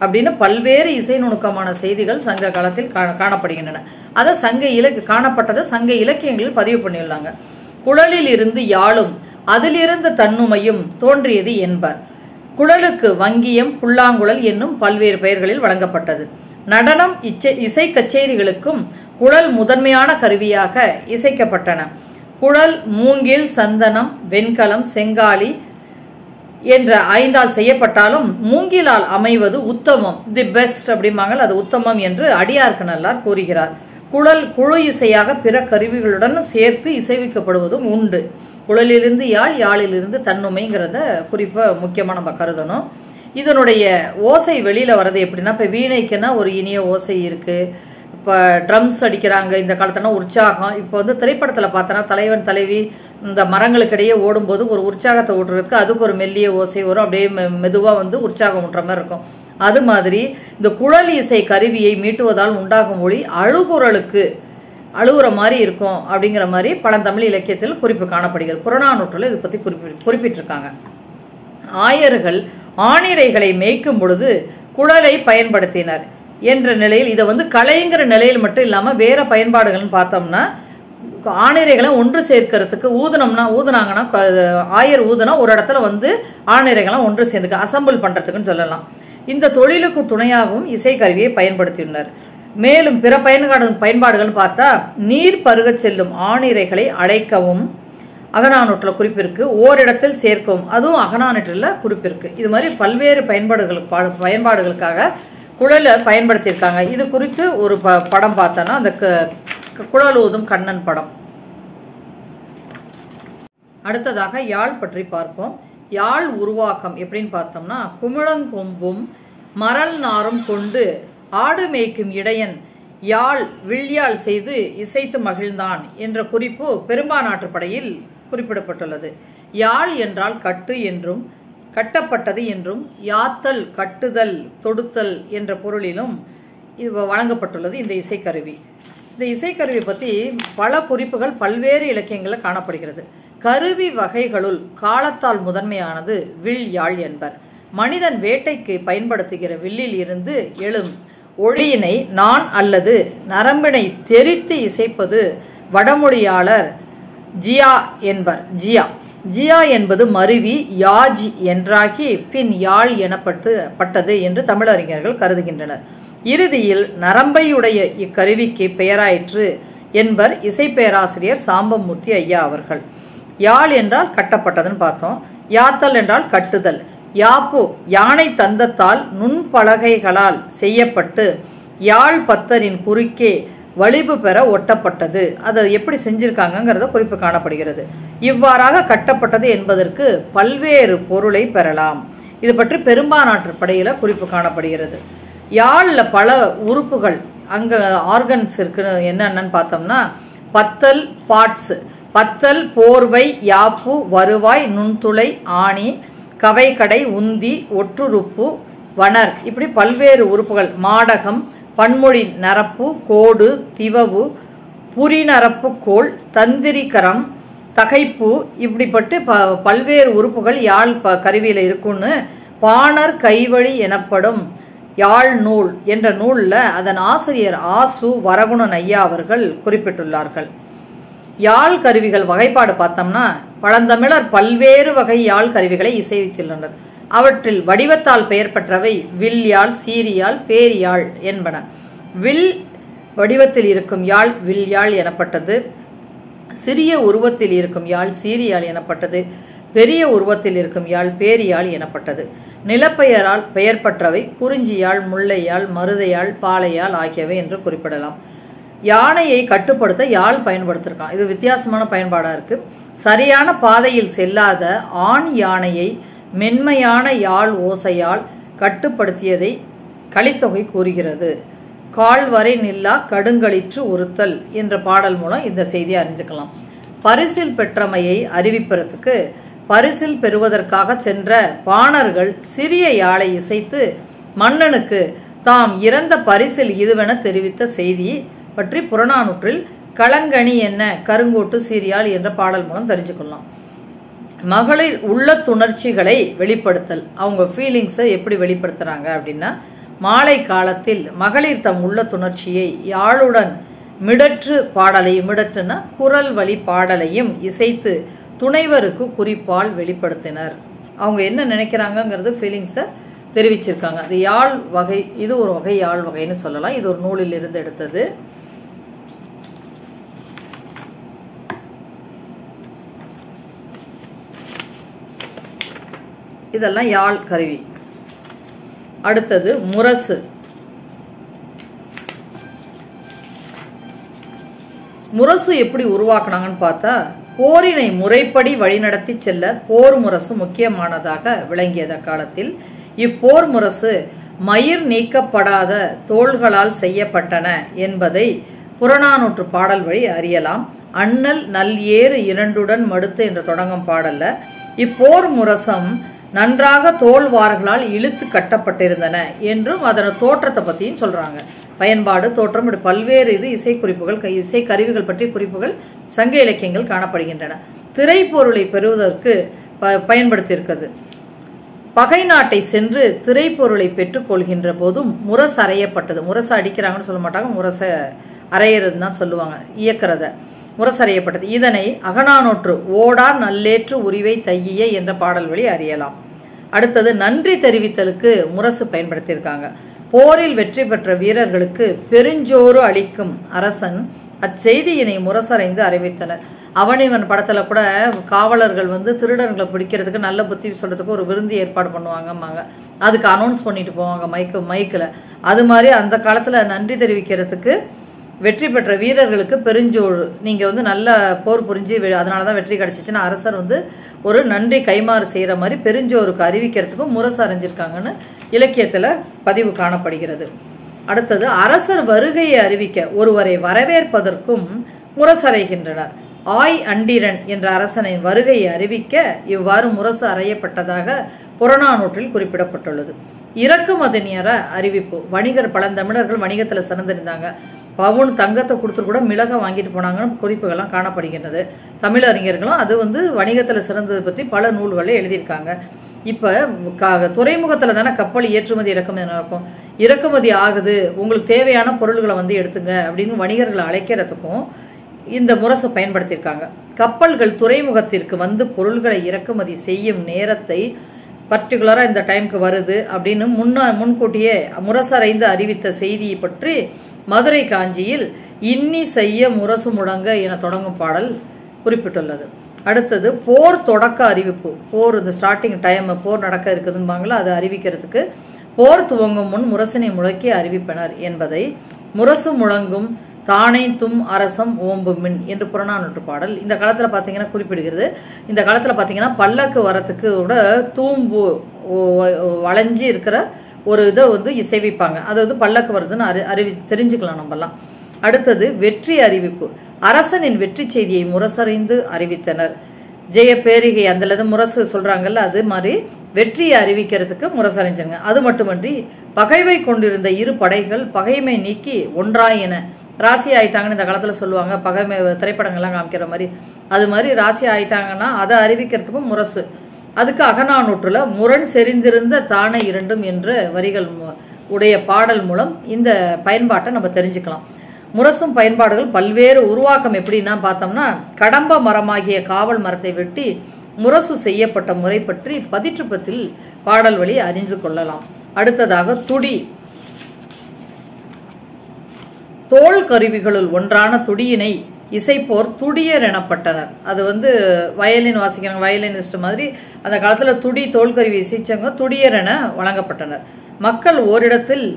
அப்படின்னு பல்வேறு இசை நுணுக்கமான செய்திகள் சங்க காலத்தில் காணப்படுகின்றன. அதை காணப்பட்டதை சங்க இலக்கியங்களில் பதிவு பண்ணியுள்ளாங்க. குழலில் இருந்து யாழும் அதிலிருந்து தன்னுமையும் தோன்றியது என்பர். குழலுக்கு வங்கியம், புல்லாங்குழல் என்னும் பல்வேறு பெயர்களில் வழங்கப்பட்டது. நடனம், இசை கச்சேரிகளுக்கும் குழல் முதன்மையான கருவியாக இசைக்கப்பட்டன. குழல் மூங்கில், சந்தனம், வெண்கலம், செங்காலி என்ற 5ஆல் செய்யப்பட்டாலும் மூங்கிலால் அமைவது உத்தமம், தி பெஸ்ட் அப்படிம்பாங்க. அது உத்தமம் என்று அடியார்க்கு நல்லார் கூறுகிறார். குழல் குழு இசையாக பிற கருவிகளுடன் சேர்த்து இசைவிக்கப்படுவதும் உண்டு. குழலிலிருந்து யாழ், யாழிலிருந்து தன்னுமைங்கிறத குறிப்பை முக்கியமாக நம்ம கருதணும். இதனுடைய ஓசை வெளியில வர்றது எப்படின்னா, இப்போ வீணைக்குன்னா ஒரு இனிய ஓசை இருக்கு. இப்போ ட்ரம்ஸ் அடிக்கிறாங்க இந்த காலத்துல உற்சாகம். இப்போ திரைப்படத்தில் பார்த்தோன்னா தலைவன் தலைவி இந்த மரங்களுக்கிடையே ஓடும்போது ஒரு உற்சாகத்தை ஊட்டுறதுக்கு அதுக்கு ஒரு மெல்லிய ஓசை வரும், அப்படியே மெதுவாக உற்சாகம் ஊட்டுற மாதிரி இருக்கும். அது மாதிரி இந்த குழல் இசை கருவியை மீட்டுவதால் உண்டாகும் ஒளி அழுகுரலுக்கு அழுகுற மாதிரி இருக்கும் அப்படிங்கிற மாதிரி பழந்தமிழ் இலக்கியத்தில் குறிப்பு காணப்படுகிறது. புறநானூற்றில் இதை பற்றி குறிப்பிட்டிருக்காங்க. ஆயர்கள் ஆணிரைகளை மேய்க்கும் பொழுது குழலை பயன்படுத்தினர் என்ற நிலையில் இதை கலைங்கிற நிலையில் மட்டும் இல்லாமல் வேற பயன்பாடுகள்னு பார்த்தோம்னா, ஆணிரைகளை ஒன்று சேர்க்கறதுக்கு ஊதுனாங்கன்னா ஆயர் ஊதுனா ஒரு இடத்துல ஆணிரைகளை ஒன்று சேர்ந்துக்க அசம்பிள் பண்றதுக்குன்னு சொல்லலாம். இந்த தொழிலுக்கு துணையாகவும் இசைக்கருவியை பயன்படுத்தியுள்ளனர். மேலும் பிற பயன்பாடுகள் பார்த்தா, நீர் பருக செல்லும் ஆணிரைகளை அழைக்கவும் அகநானூற்றில் குறிப்பிருக்கு, ஓரிடத்தில் சேர்க்கவும் அதுவும் அகநானூற்றில் குறிப்பிருக்கு. இது மாதிரி பல்வேறு பயன்பாடுகளுக்காக குழலை பயன்படுத்தியிருக்காங்க. இது குறித்து ஒரு படம் பார்த்தோன்னா அந்த குழல் ஊதும் கண்ணன் படம். அடுத்ததாக யாழ் பற்றி பார்ப்போம். யாழ் உருவாக்கம் எப்படின்னு பார்த்தோம்னா, குமிழங்கொம்பும் மரல் நாரும் கொண்டு ஆடு மேய்க்கும் இடையன் யாழ் வில்யாழ் செய்து இசைத்து மகிழ்ந்தான் என்ற குறிப்பு பெரும்பாநாட்டு படையில் குறிப்பிடப்பட்டுள்ளது. யாழ் என்றால் கட்டு என்றும் கட்டப்பட்டது என்றும், யாத்தல் கட்டுதல் தொடுத்தல் என்ற பொருளிலும் வழங்கப்பட்டுள்ளது இந்த இசைக்கருவி. இந்த இசைக்கருவி பற்றி பல குறிப்புகள் பல்வேறு இலக்கியங்களில் காணப்படுகிறது. கருவி வகைகளுள் காலத்தால் முதன்மையானது வில் யாழ் என்பர். மனிதன் வேட்டைக்கு பயன்படுத்துகிற வில்லில் இருந்து எழும் ஒளியினை நான் அல்லது நரம்பினை தெரித்து இசைப்பது வடமொழியாளர் ஜியா என்பர். ஜியா என்பது மருவி யாஜி என்றாகி பின் யாழ் எனப்பட்டது என்று தமிழறிஞர்கள் கருதுகின்றனர். இறுதியில் நரம்பையுடைய இக்கருவிக்கு பெயராயிற்று என்பர் இசை பேராசிரியர் சாம்பமூர்த்தி ஐயா அவர்கள். யாழ் என்றால் கட்டப்பட்டதுன்னு பார்த்தோம். யாத்தல் என்றால் கட்டுதல். யாப்பு யானை தந்தத்தால் நுண்பலகைகளால் செய்யப்பட்டு யாழ் பத்தரின் குறுக்கே வலிவு பெற ஒட்டப்பட்டது. அதை எப்படி செஞ்சிருக்காங்கிறத குறிப்பு காணப்படுகிறது. இவ்வாறாக கட்டப்பட்டது என்பதற்கு பல்வேறு பொருளை பெறலாம். இது பற்றி பெரும்பானாற்று படையில குறிப்பு காணப்படுகிறது. யாழ்ல பல உறுப்புகள் அங்க ஆர்கன்ஸ் இருக்கு. என்னென்னு பார்த்தோம்னா பத்தல் பார்ட்ஸ், பத்தல், போர்வை, யாப்பு, வருவாய், நுண்துளை, ஆணி, கவைக்கடை, உந்தி, ஒற்றுறுப்பு, வனர், இப்படி பல்வேறு உறுப்புகள். மாடகம், பன்மொழி நரப்பு, கோடு, திவவு, புரிநரப்பு, கோல், தந்திரிகரம், தகைப்பு, இப்படிப்பட்டு பல்வேறு உறுப்புகள் யாழ் கருவியில இருக்குன்னு பாணர் கைவழி எனப்படும் யாழ் நூல் என்ற நூல்ல அதன் ஆசிரியர் ஆசு வரகுணன் ஐயா அவர்கள் குறிப்பிட்டுள்ளார்கள். யாழ் கருவிகள் வகைப்பாடு பார்த்தோம்னா பழந்தமிழர் பல்வேறு வகை யாழ் கருவிகளை இசைவித்துள்ளனர். அவற்றில் வடிவத்தால் பெயர் பெற்றவை வில் யாழ், சீரியாழ், பேரியாழ் என்பன. வில் வடிவத்தில் இருக்கும் யாழ் வில் யாழ் எனப்பட்டது. சிறிய உருவத்தில் இருக்கும் யாழ் சீரியாழ் எனப்பட்டது. பெரிய உருவத்தில் இருக்கும் யாழ் பேரியாழ் எனப்பட்டது. நிலப்பெயரால் பெயர் பெற்றவை குறிஞ்சியாழ், முல்லையாழ், மருதையாழ், பாலையாழ் ஆகியவை என்று குறிப்பிடலாம். யானையை கட்டுப்படுத்த யாழ் பயன்படுத்திருக்கான். இது வித்தியாசமான பயன்பாடா இருக்கு. சரியான பாதையில் செல்லாத ஆண் யானையை மென்மையான யாழ் ஓசையால் கட்டுப்படுத்தியதை கலித்தொகை கூறுகிறது. கால்வரை நில்லா கடுங்களிற்று உறுத்தல் என்ற பாடல் மூலம் இந்த செய்தியை அறிஞ்சுக்கலாம். பரிசில் பெற்றமையை அறிவிப்பதற்கு பரிசில் பெறுவதற்காக சென்ற பாணர்கள் சிறிய யாழை இசைத்து மன்னனுக்கு தாம் இறந்த பரிசில் இதுவென தெரிவித்த செய்தி பற்றி புறநானூற்றில் களங்கணி என்ன கருங்கோட்டு சீரியாழ் என்ற பாடல் மூலம் தெரிஞ்சுக்கொள்ளலாம். மகளிர் உள்ளத்துணர்ச்சிகளை வெளிப்படுத்தல், அவங்க ஃபீலிங்ஸை எப்படி வெளிப்படுத்துறாங்க அப்படின்னா, மாலை காலத்தில் மகளிர் தம் உள்ளத்துணர்ச்சியை யாழுடன் மிடற்று பாடலையும், மிடற்றுனா குரல் வழி பாடலையும் இசைத்து துணைவருக்கு குறிப்பால் வெளிப்படுத்தினர். அவங்க என்ன நினைக்கிறாங்கங்கிறது ஃபீலிங்ஸை தெரிவிச்சிருக்காங்க. அது யாழ் வகை, இது ஒரு வகை யாழ் வகைன்னு சொல்லலாம். இது ஒரு நூலில் இருந்து எடுத்தது. இதெல்லாம் யாழ் கருவி. அடுத்தது முரசு. முரசு எப்படி உருவாக்குனாங்கன்னு பார்த்தா, போரினை முறைப்படி வழிநடத்தி செல்ல போர் முரசு முக்கியமானதாக விளங்கியத காலத்தில் இப்போர் முரசு மயிர் நீக்கப்படாத தோள்களால் செய்யப்பட்டன என்பதை புறநானூற்று பாடல் வழி அறியலாம். அண்ணல் நல் ஏறு இரண்டுடன் மடுத்து என்று தொடங்கும் பாடல்ல இப்போர் முரசம் நன்றாக தோல்வார்களால் இழுத்து கட்டப்பட்டிருந்தன என்றும் அதன தோற்றத்தை பற்றியும் சொல்றாங்க. பயன்பாடு, தோற்றம், இப்படி பல்வேறு இசை குறிப்புகள், இசை கருவிகள் பற்றிய குறிப்புகள் சங்க இலக்கியங்கள் காணப்படுகின்றன. திரைப்பொருளை பெறுவதற்கு பயன்படுத்தியிருக்கிறது. பகை நாட்டை சென்று திரைப்பொருளை பெற்றுக் கொள்கின்ற போதும் முரசு அறையப்பட்டது. முரசு அடிக்கிறாங்கன்னு சொல்ல மாட்டாங்க, முரச அறையிறது தான் சொல்லுவாங்க, இயக்கிறத. முரசறையப்பட்டது. இதனை அகநானூற்று ஓடா நல்லேற்று உரிவை தையிய என்ற பாடல் வழி அறியலாம். அடுத்தது நன்றி தெரிவித்தலுக்கு முரசு பயன்படுத்தியிருக்காங்க. போரில் வெற்றி பெற்ற வீரர்களுக்கு பெருஞ்சோறு அளிக்கும் அரசன் அச்செய்தியினை முரசறைந்து அறிவித்தனர். அவனிவன் படத்துல கூட காவலர்கள் திருடர்களை பிடிக்கிறதுக்கு நல்ல புத்தி சொல்றதுக்கு ஒரு விருந்து ஏற்பாடு பண்ணுவாங்க. அதுக்கு அனௌன்ஸ் பண்ணிட்டு போவாங்க மைக்கில். அது மாதிரி அந்த காலத்துல நன்றி தெரிவிக்கிறதுக்கு வெற்றி பெற்ற வீரர்களுக்கு பெருஞ்சோறு, நீங்க நல்ல போர் புரிஞ்சு அதனாலதான் வெற்றி கிடைச்சிச்சுன்னா அரசர் ஒரு நன்றி கைமாறு செய்யற மாதிரி பெருஞ்சோருக்கு அறிவிக்கிறதுக்கும் முரசு அறிஞ்சிருக்காங்கன்னு இலக்கியத்துல பதிவு காணப்படுகிறது. அடுத்தது அரசர் வருகையை அறிவிக்க ஒருவரை வரவேற்பதற்கும் முரசறைகின்றனர். ஆய் அண்டிரன் என்ற அரசனின் வருகையை அறிவிக்க இவ்வாறு முரசு அறையப்பட்டதாக புறநானூற்றில் குறிப்பிடப்பட்டுள்ளது. இறக்குமதியர அறிவிப்பு. வணிகர், பழந்தமிழர்கள் வணிகத்துல சிறந்திருந்தாங்க. பவுன் தங்கத்தை கொடுத்துட்டு கூட மிளகா வாங்கிட்டு போனாங்கன்னு குறிப்புகள்லாம் காணப்படுகின்றது. தமிழறிஞர்களும் அது வணிகத்துல சிறந்ததை பற்றி பல நூல்களை எழுதியிருக்காங்க. இப்ப துறைமுகத்துல தானே கப்பல் ஏற்றுமதி இறக்குமதி நடக்கும். இறக்குமதி ஆகுது, உங்களுக்கு தேவையான பொருள்களை எடுத்துங்க அப்படின்னு வணிகர்களை அழைக்கிறதுக்கும் இந்த முரசை பயன்படுத்தியிருக்காங்க. கப்பல்கள் துறைமுகத்திற்கு பொருள்களை இறக்குமதி செய்யும் நேரத்தை பர்டிகுலரா இந்த டைமுக்கு வருது அப்படின்னு முன்கூட்டியே முரசறைந்து அறிவித்த செய்தியை பற்றி மதுரை காஞ்சியில் இன்னி செய்ய முரசு முழங்க என தொடங்கும் பாடல் குறிப்பிட்டுள்ளது. அடுத்தது போர் தொடக்க அறிவிப்பு. போர் இந்த ஸ்டார்டிங் டைம் போர் நடக்க இருக்குதுன்னு அதை அறிவிக்கிறதுக்கு போர் துவங்கும் முன் முரசினை முழக்கி அறிவிப்பனர் என்பதை முரசு முழங்கும் தானே தும் அரசம் ஓம்பு மின் என்று புறநானூற்று பாடல் இந்த காலத்துல பாத்தீங்கன்னா குறிப்பிடுகிறது. இந்த காலத்துல பாத்தீங்கன்னா பல்லக்கு வரத்துக்கு கூட தூம்பு வளைஞ்சி இருக்கிற ஒரு இதை வந்து இசைவிப்பாங்க. அது வந்து பல்லக்கு வருதுன்னு தெரிஞ்சுக்கலாம் நம்மலாம். அடுத்தது வெற்றி அறிவிப்பு. அரசனின் வெற்றி செய்தியை முரசறிந்து அறிவித்தனர். ஜெய பேரிகை அந்த முரசு சொல்றாங்கல்ல, அது மாதிரி வெற்றியை அறிவிக்கிறதுக்கு முரசறிஞ்சுங்க. அது மட்டுமன்றி பகைவை கொண்டிருந்த இரு படைகள் பகைமை நீக்கி ஒன்றாயின. ராசி ஆயிட்டாங்கன்னு இந்த காலத்துல சொல்லுவாங்க, பகைமை திரைப்படங்கள்லாம் காமிக்கிற மாதிரி. அது மாதிரி ராசி ஆயிட்டாங்கன்னா அதை அறிவிக்கிறதுக்கும் முரசு. அதுக்கு அகநானூற்றுல முரண் செறிந்திருந்த தானே இரண்டும் என்ற வரிகள் உடைய பாடல் மூலம் இந்த பயன்பாட்டை நம்ம தெரிஞ்சுக்கலாம். முரசும் பயன்பாடுகள் பல்வேறு உருவாக்கம் எப்படின்னா பார்த்தோம்னா, கடம்ப மரமாகிய காவல் மரத்தை வெட்டி முரசு செய்யப்பட்ட முறை பற்றி பதிற்றுப்பத்தில் பாடல் வழி அறிந்து கொள்ளலாம். அடுத்ததாக துடி. தோல் கருவிகளுள் ஒன்றான துடியினை இசைப்போர் துடியர் எனப்பட்டனர். அது வந்து வயலின் வாசிக்கிறாங்க, வயலினிஸ்ட் மாதிரி அந்த காலத்துல துடி தோல்கருவி இசைச்சவங்க துடியர் என வழங்கப்பட்டனர். மக்கள் ஓரிடத்தில்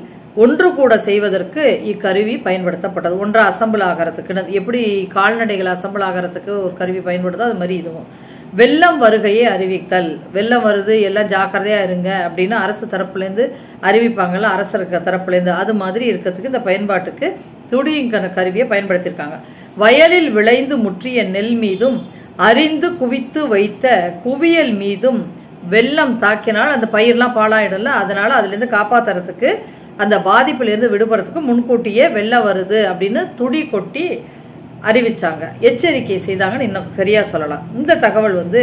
ஒன்று கூட செய்வதற்கு இக்கருவி பயன்படுத்தப்பட்டது. ஒன்றா அசம்பிள் ஆகிறதுக்கு, எப்படி கால்நடைகள் அசம்பிள் ஆகிறதுக்கு ஒரு கருவி பயன்படுதோ அது மாதிரி இதுவும். வெள்ளம் வருகையை அறிவித்தல். வெள்ளம் வருது, எல்லாம் ஜாக்கிரதையா இருங்க அப்படின்னு அரசு தரப்புலேருந்து அறிவிப்பாங்கல்ல, அரசருக்கு தரப்புலேருந்து, அது மாதிரி இருக்கிறதுக்கு இந்த பயன்பாட்டுக்கு துடிங்கிற கருவியை பயன்படுத்தியிருக்காங்க. வயலில் விளைந்து முற்றிய நெல் மீதும் அறிந்து குவித்து வைத்த குவியல் மீதும் வெள்ளம் தாக்கினால் அந்த பயிரெல்லாம் பாழாயிடல, அதனால அதுல இருந்து காப்பாத்துறதுக்கு, அந்த பாதிப்புல இருந்து விடுபடுறதுக்கு முன்கூட்டியே வெள்ளம் வருது அப்படின்னு துடி கொட்டி அறிவிச்சாங்க, எச்சரிக்கை செய்தாங்கன்னு இன்னும் சரியா சொல்லலாம். இந்த தகவல் வந்து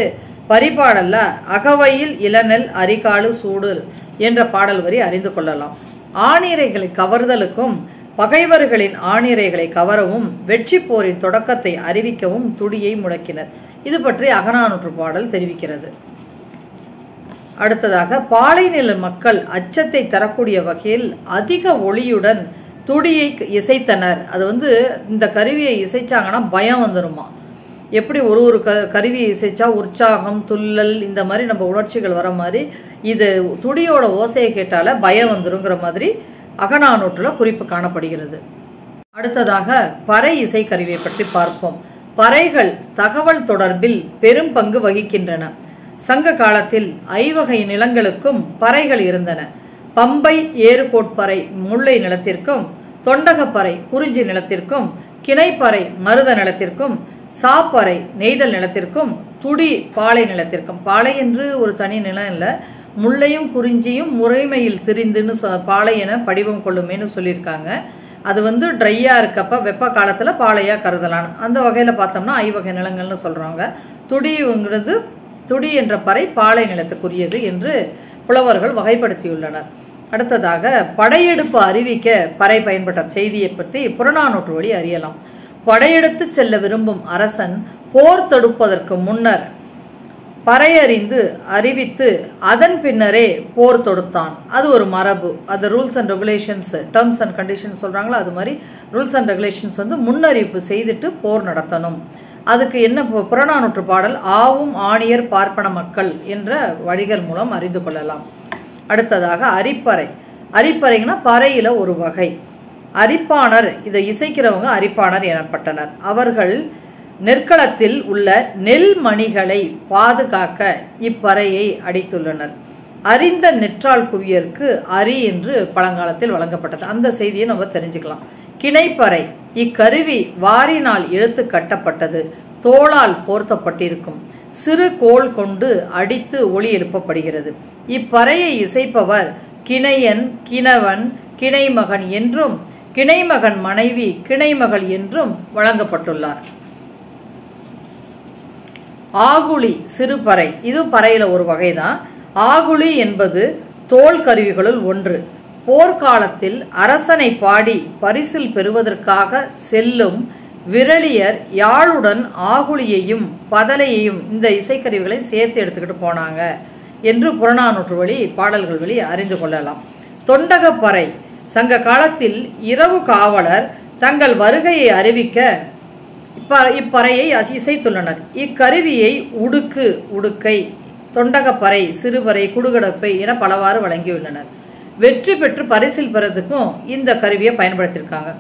பரிபாடல்ல அகவையில் இளநெல் அரிகாலு சூடு என்ற பாடல் வரி அறிந்து கொள்ளலாம். ஆணிரைகளை கவர்தலுக்கும் பகைவர்களின் ஆணிரைகளை கவரவும் வெற்றி போரின் தொடக்கத்தை அறிவிக்கவும் துடியை முழக்கினர். இது பற்றி அகநானூற்று பாடல் தெரிவிக்கிறது. அடுத்ததாக பாலைநில மக்கள் அச்சத்தை தரக்கூடிய வகையில் அதிக ஒளியுடன் துடியை இசைத்தனர். அது வந்து இந்த கருவியை இசைச்சாங்கன்னா பயம் வந்துருமா. எப்படி ஒரு கருவியை இசைச்சா உற்சாகம் துள்ளல் இந்த மாதிரி நம்ம உணர்ச்சிகள் வர மாதிரி இது துடியோட ஓசையை கேட்டால பயம் வந்துருங்கிற மாதிரி அகநானூற்றுல குறிப்பு காணப்படுகிறது. அடுத்ததாக பறை இசை கருவியை பற்றி பார்ப்போம். பறைகள் தகவல் தொடர்பில் பெரும் பங்கு வகிக்கின்றன. சங்க காலத்தில் ஐவகை நிலங்களுக்கும் பறைகள் இருந்தன. பம்பை ஏறுகோட்பறை முல்லை நிலத்திற்கும், தொண்டகப்பறை குறிஞ்சி நிலத்திற்கும், கிணைப்பறை மருத நிலத்திற்கும், சாப்பறை நெய்தல் நிலத்திற்கும், துடி பாலை நிலத்திற்கும். பாலை என்று ஒரு தனி நிலம் இல்லை, முல்லையும் குறிஞ்சியும் முறைமையில் திரிந்துன்னு பாலை என படிவம் கொள்ளுமேன்னு சொல்லியிருக்காங்க. அது வந்து ட்ரையா இருக்கப்ப வெப்ப காலத்துல பாலையா கருதலாம். அந்த வகையில பார்த்தோம்னா ஐவகை நிலங்கள்னு சொல்றாங்க. துடிங்கிறது துடி என்ற பறை பாலை நிலத்துக்குரியது என்று புலவர்கள் வகைப்படுத்தியுள்ளனர். அடுத்ததாக படையெடுப்பு அறிவிக்க பறை பயன்பட்ட செய்தியை பற்றி புறநானூற்று வழி அறியலாம். படையெடுத்து செல்ல விரும்பும் அரசன் போர் தொடுப்பதற்கு முன்னர் பறையறிந்து அறிவித்து அதன் பின்னரே போர் தொடுத்தான். அது ஒரு மரபு. அது rules and regulations, terms and conditions சொல்றாங்களோ அது மாதிரி ரூல்ஸ் அண்ட் ரெகுலேஷன்ஸ் வந்து முன்னறிவிப்பு செய்துட்டு போர் நடத்தணும். அதுக்கு என்ன புறநானூற்று பாடல் ஆவும் ஆணியர் பார்ப்பன மக்கள் என்ற வழிகள் மூலம் அறிந்து கொள்ளலாம். அடுத்ததாக அரிப்பறை. அரிப்பறைங்கன்னா பறையில ஒரு வகை. அரிப்பாணர், இதை இசைக்கிறவங்க அரிப்பாணர் எனப்பட்டனர். அவர்கள் நெற்களத்தில் உள்ள நெல் மணிகளை பாதுகாக்க இப்பறையை அடித்துள்ளனர். அறிந்த நெற்றால் குவியருக்கு அரி என்று பழங்காலத்தில் வழங்கப்பட்டது. அந்த செய்தியை நம்ம தெரிஞ்சுக்கலாம். கிணைப்பறை. இக்கருவி வாரினால் இழுத்து கட்டப்பட்டது, தோளால் போர்த்தப்பட்டிருக்கும். சிறு கோல் கொண்டு அடித்து ஒளி எழுப்பப்படுகிறது. இப்பறையை இசைப்பவர் கிணையன், கிணவன், கிணைமகன் என்றும் கிணைமகன் மனைவி கிணைமகள் என்றும் வழங்கப்பட்டுள்ளார். ஆகுளி சிறுபறை. இது பறையில ஒரு வகைதான். ஆகுளி என்பது தோல் கருவிகளுள் ஒன்று. போர்க்காலத்தில் அரசனை பாடி பரிசில் பெறுவதற்காக செல்லும் விரலியர் யாழுடன் ஆகுளியையும் பதலையையும் இந்த இசைக்கருவிகளை சேர்த்து எடுத்துக்கிட்டு போனாங்க என்று புறநானூற்று வழி பாடல்கள் வழி அறிந்து கொள்ளலாம். தொண்டகப்பறை. சங்க காலத்தில் இரவு காவலர் தங்கள் வருகையை அறிவிக்க இப்பறையை இசைத்துள்ளனர். இக்கருவியை உடுக்கு, உடுக்கை, தொண்டகப்பறை, சிறுபறை, குடுகடப்பை என பலவாறு வழங்கியுள்ளனர். வெற்றி பெற்று பரிசில் பெறதுக்கும் இந்த கருவியை பயன்படுத்தியிருக்காங்க.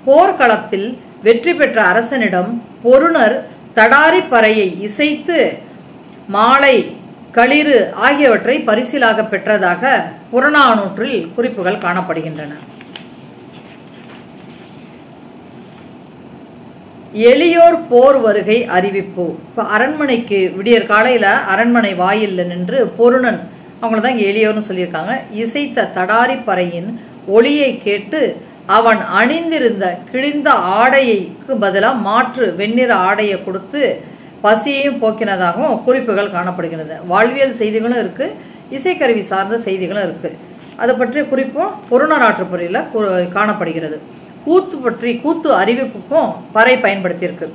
போர்க்களத்தில் வெற்றி பெற்ற அரசனிடம் பொருணர் தடாரி பறையை இசைத்து மாலை களிறு ஆகியவற்றை பரிசிலாக பெற்றதாக புறநானூற்றில் குறிப்புகள் காணப்படுகின்றன. எளியோர் போர் வருகை அறிவிப்பு. இப்போ அரண்மனைக்கு விடியற் காலையில் அரண்மனை வாயில்ல நின்று பொருணன், அவங்கள தான் இங்கே எளியோர்னு சொல்லியிருக்காங்க, இசைத்த தடாரி பறையின் ஒளியை கேட்டு அவன் அணிந்திருந்த கிழிந்த ஆடைக்கு பதிலாக மாற்று வெண்ணிற ஆடையை கொடுத்து பசியையும் போக்கினதாகவும் குறிப்புகள் காணப்படுகிறது. வாழ்வியல் செய்திகளும் இருக்கு, இசைக்கருவி சார்ந்த செய்திகளும் இருக்கு. அதை பற்றிய குறிப்பும் புறநானூற்றுப்படியில் காணப்படுகிறது. கூத்து அறிவிப்புக்கும் பறை பயன்படுத்தியிருக்கு.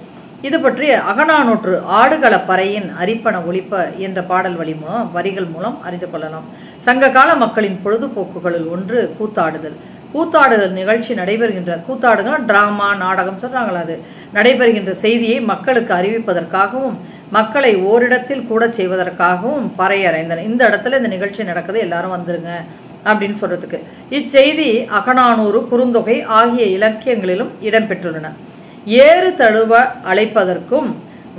இது பற்றி அகநானூற்று ஆடுகள பறையின் அரிப்பன ஒலிப்ப என்ற பாடல் வரிகள் மூலம் அறிந்து கொள்ளலாம். சங்ககால மக்களின் பொழுதுபோக்குகளில் ஒன்று கூத்தாடுதல். கூத்தாடுதல் நிகழ்ச்சி நடைபெறுகின்ற, கூத்தாடுதல் டிராமா நாடகம் சொல்றாங்களா, அது நடைபெறுகின்ற செய்தியை மக்களுக்கு அறிவிப்பதற்காகவும் மக்களை ஓரிடத்தில் கூட செய்வதற்காகவும் பறை அறைந்தனர். இந்த இடத்துல இந்த நிகழ்ச்சி நடக்குது, எல்லாரும் வந்துருங்க அப்படின்னு சொல்றதுக்கு. இச்செய்தி அகநானூறு, குறுந்தொகை ஆகிய இலக்கியங்களிலும் இடம்பெற்றுள்ளன. ஏறு தழுவ அழைப்பதற்கும்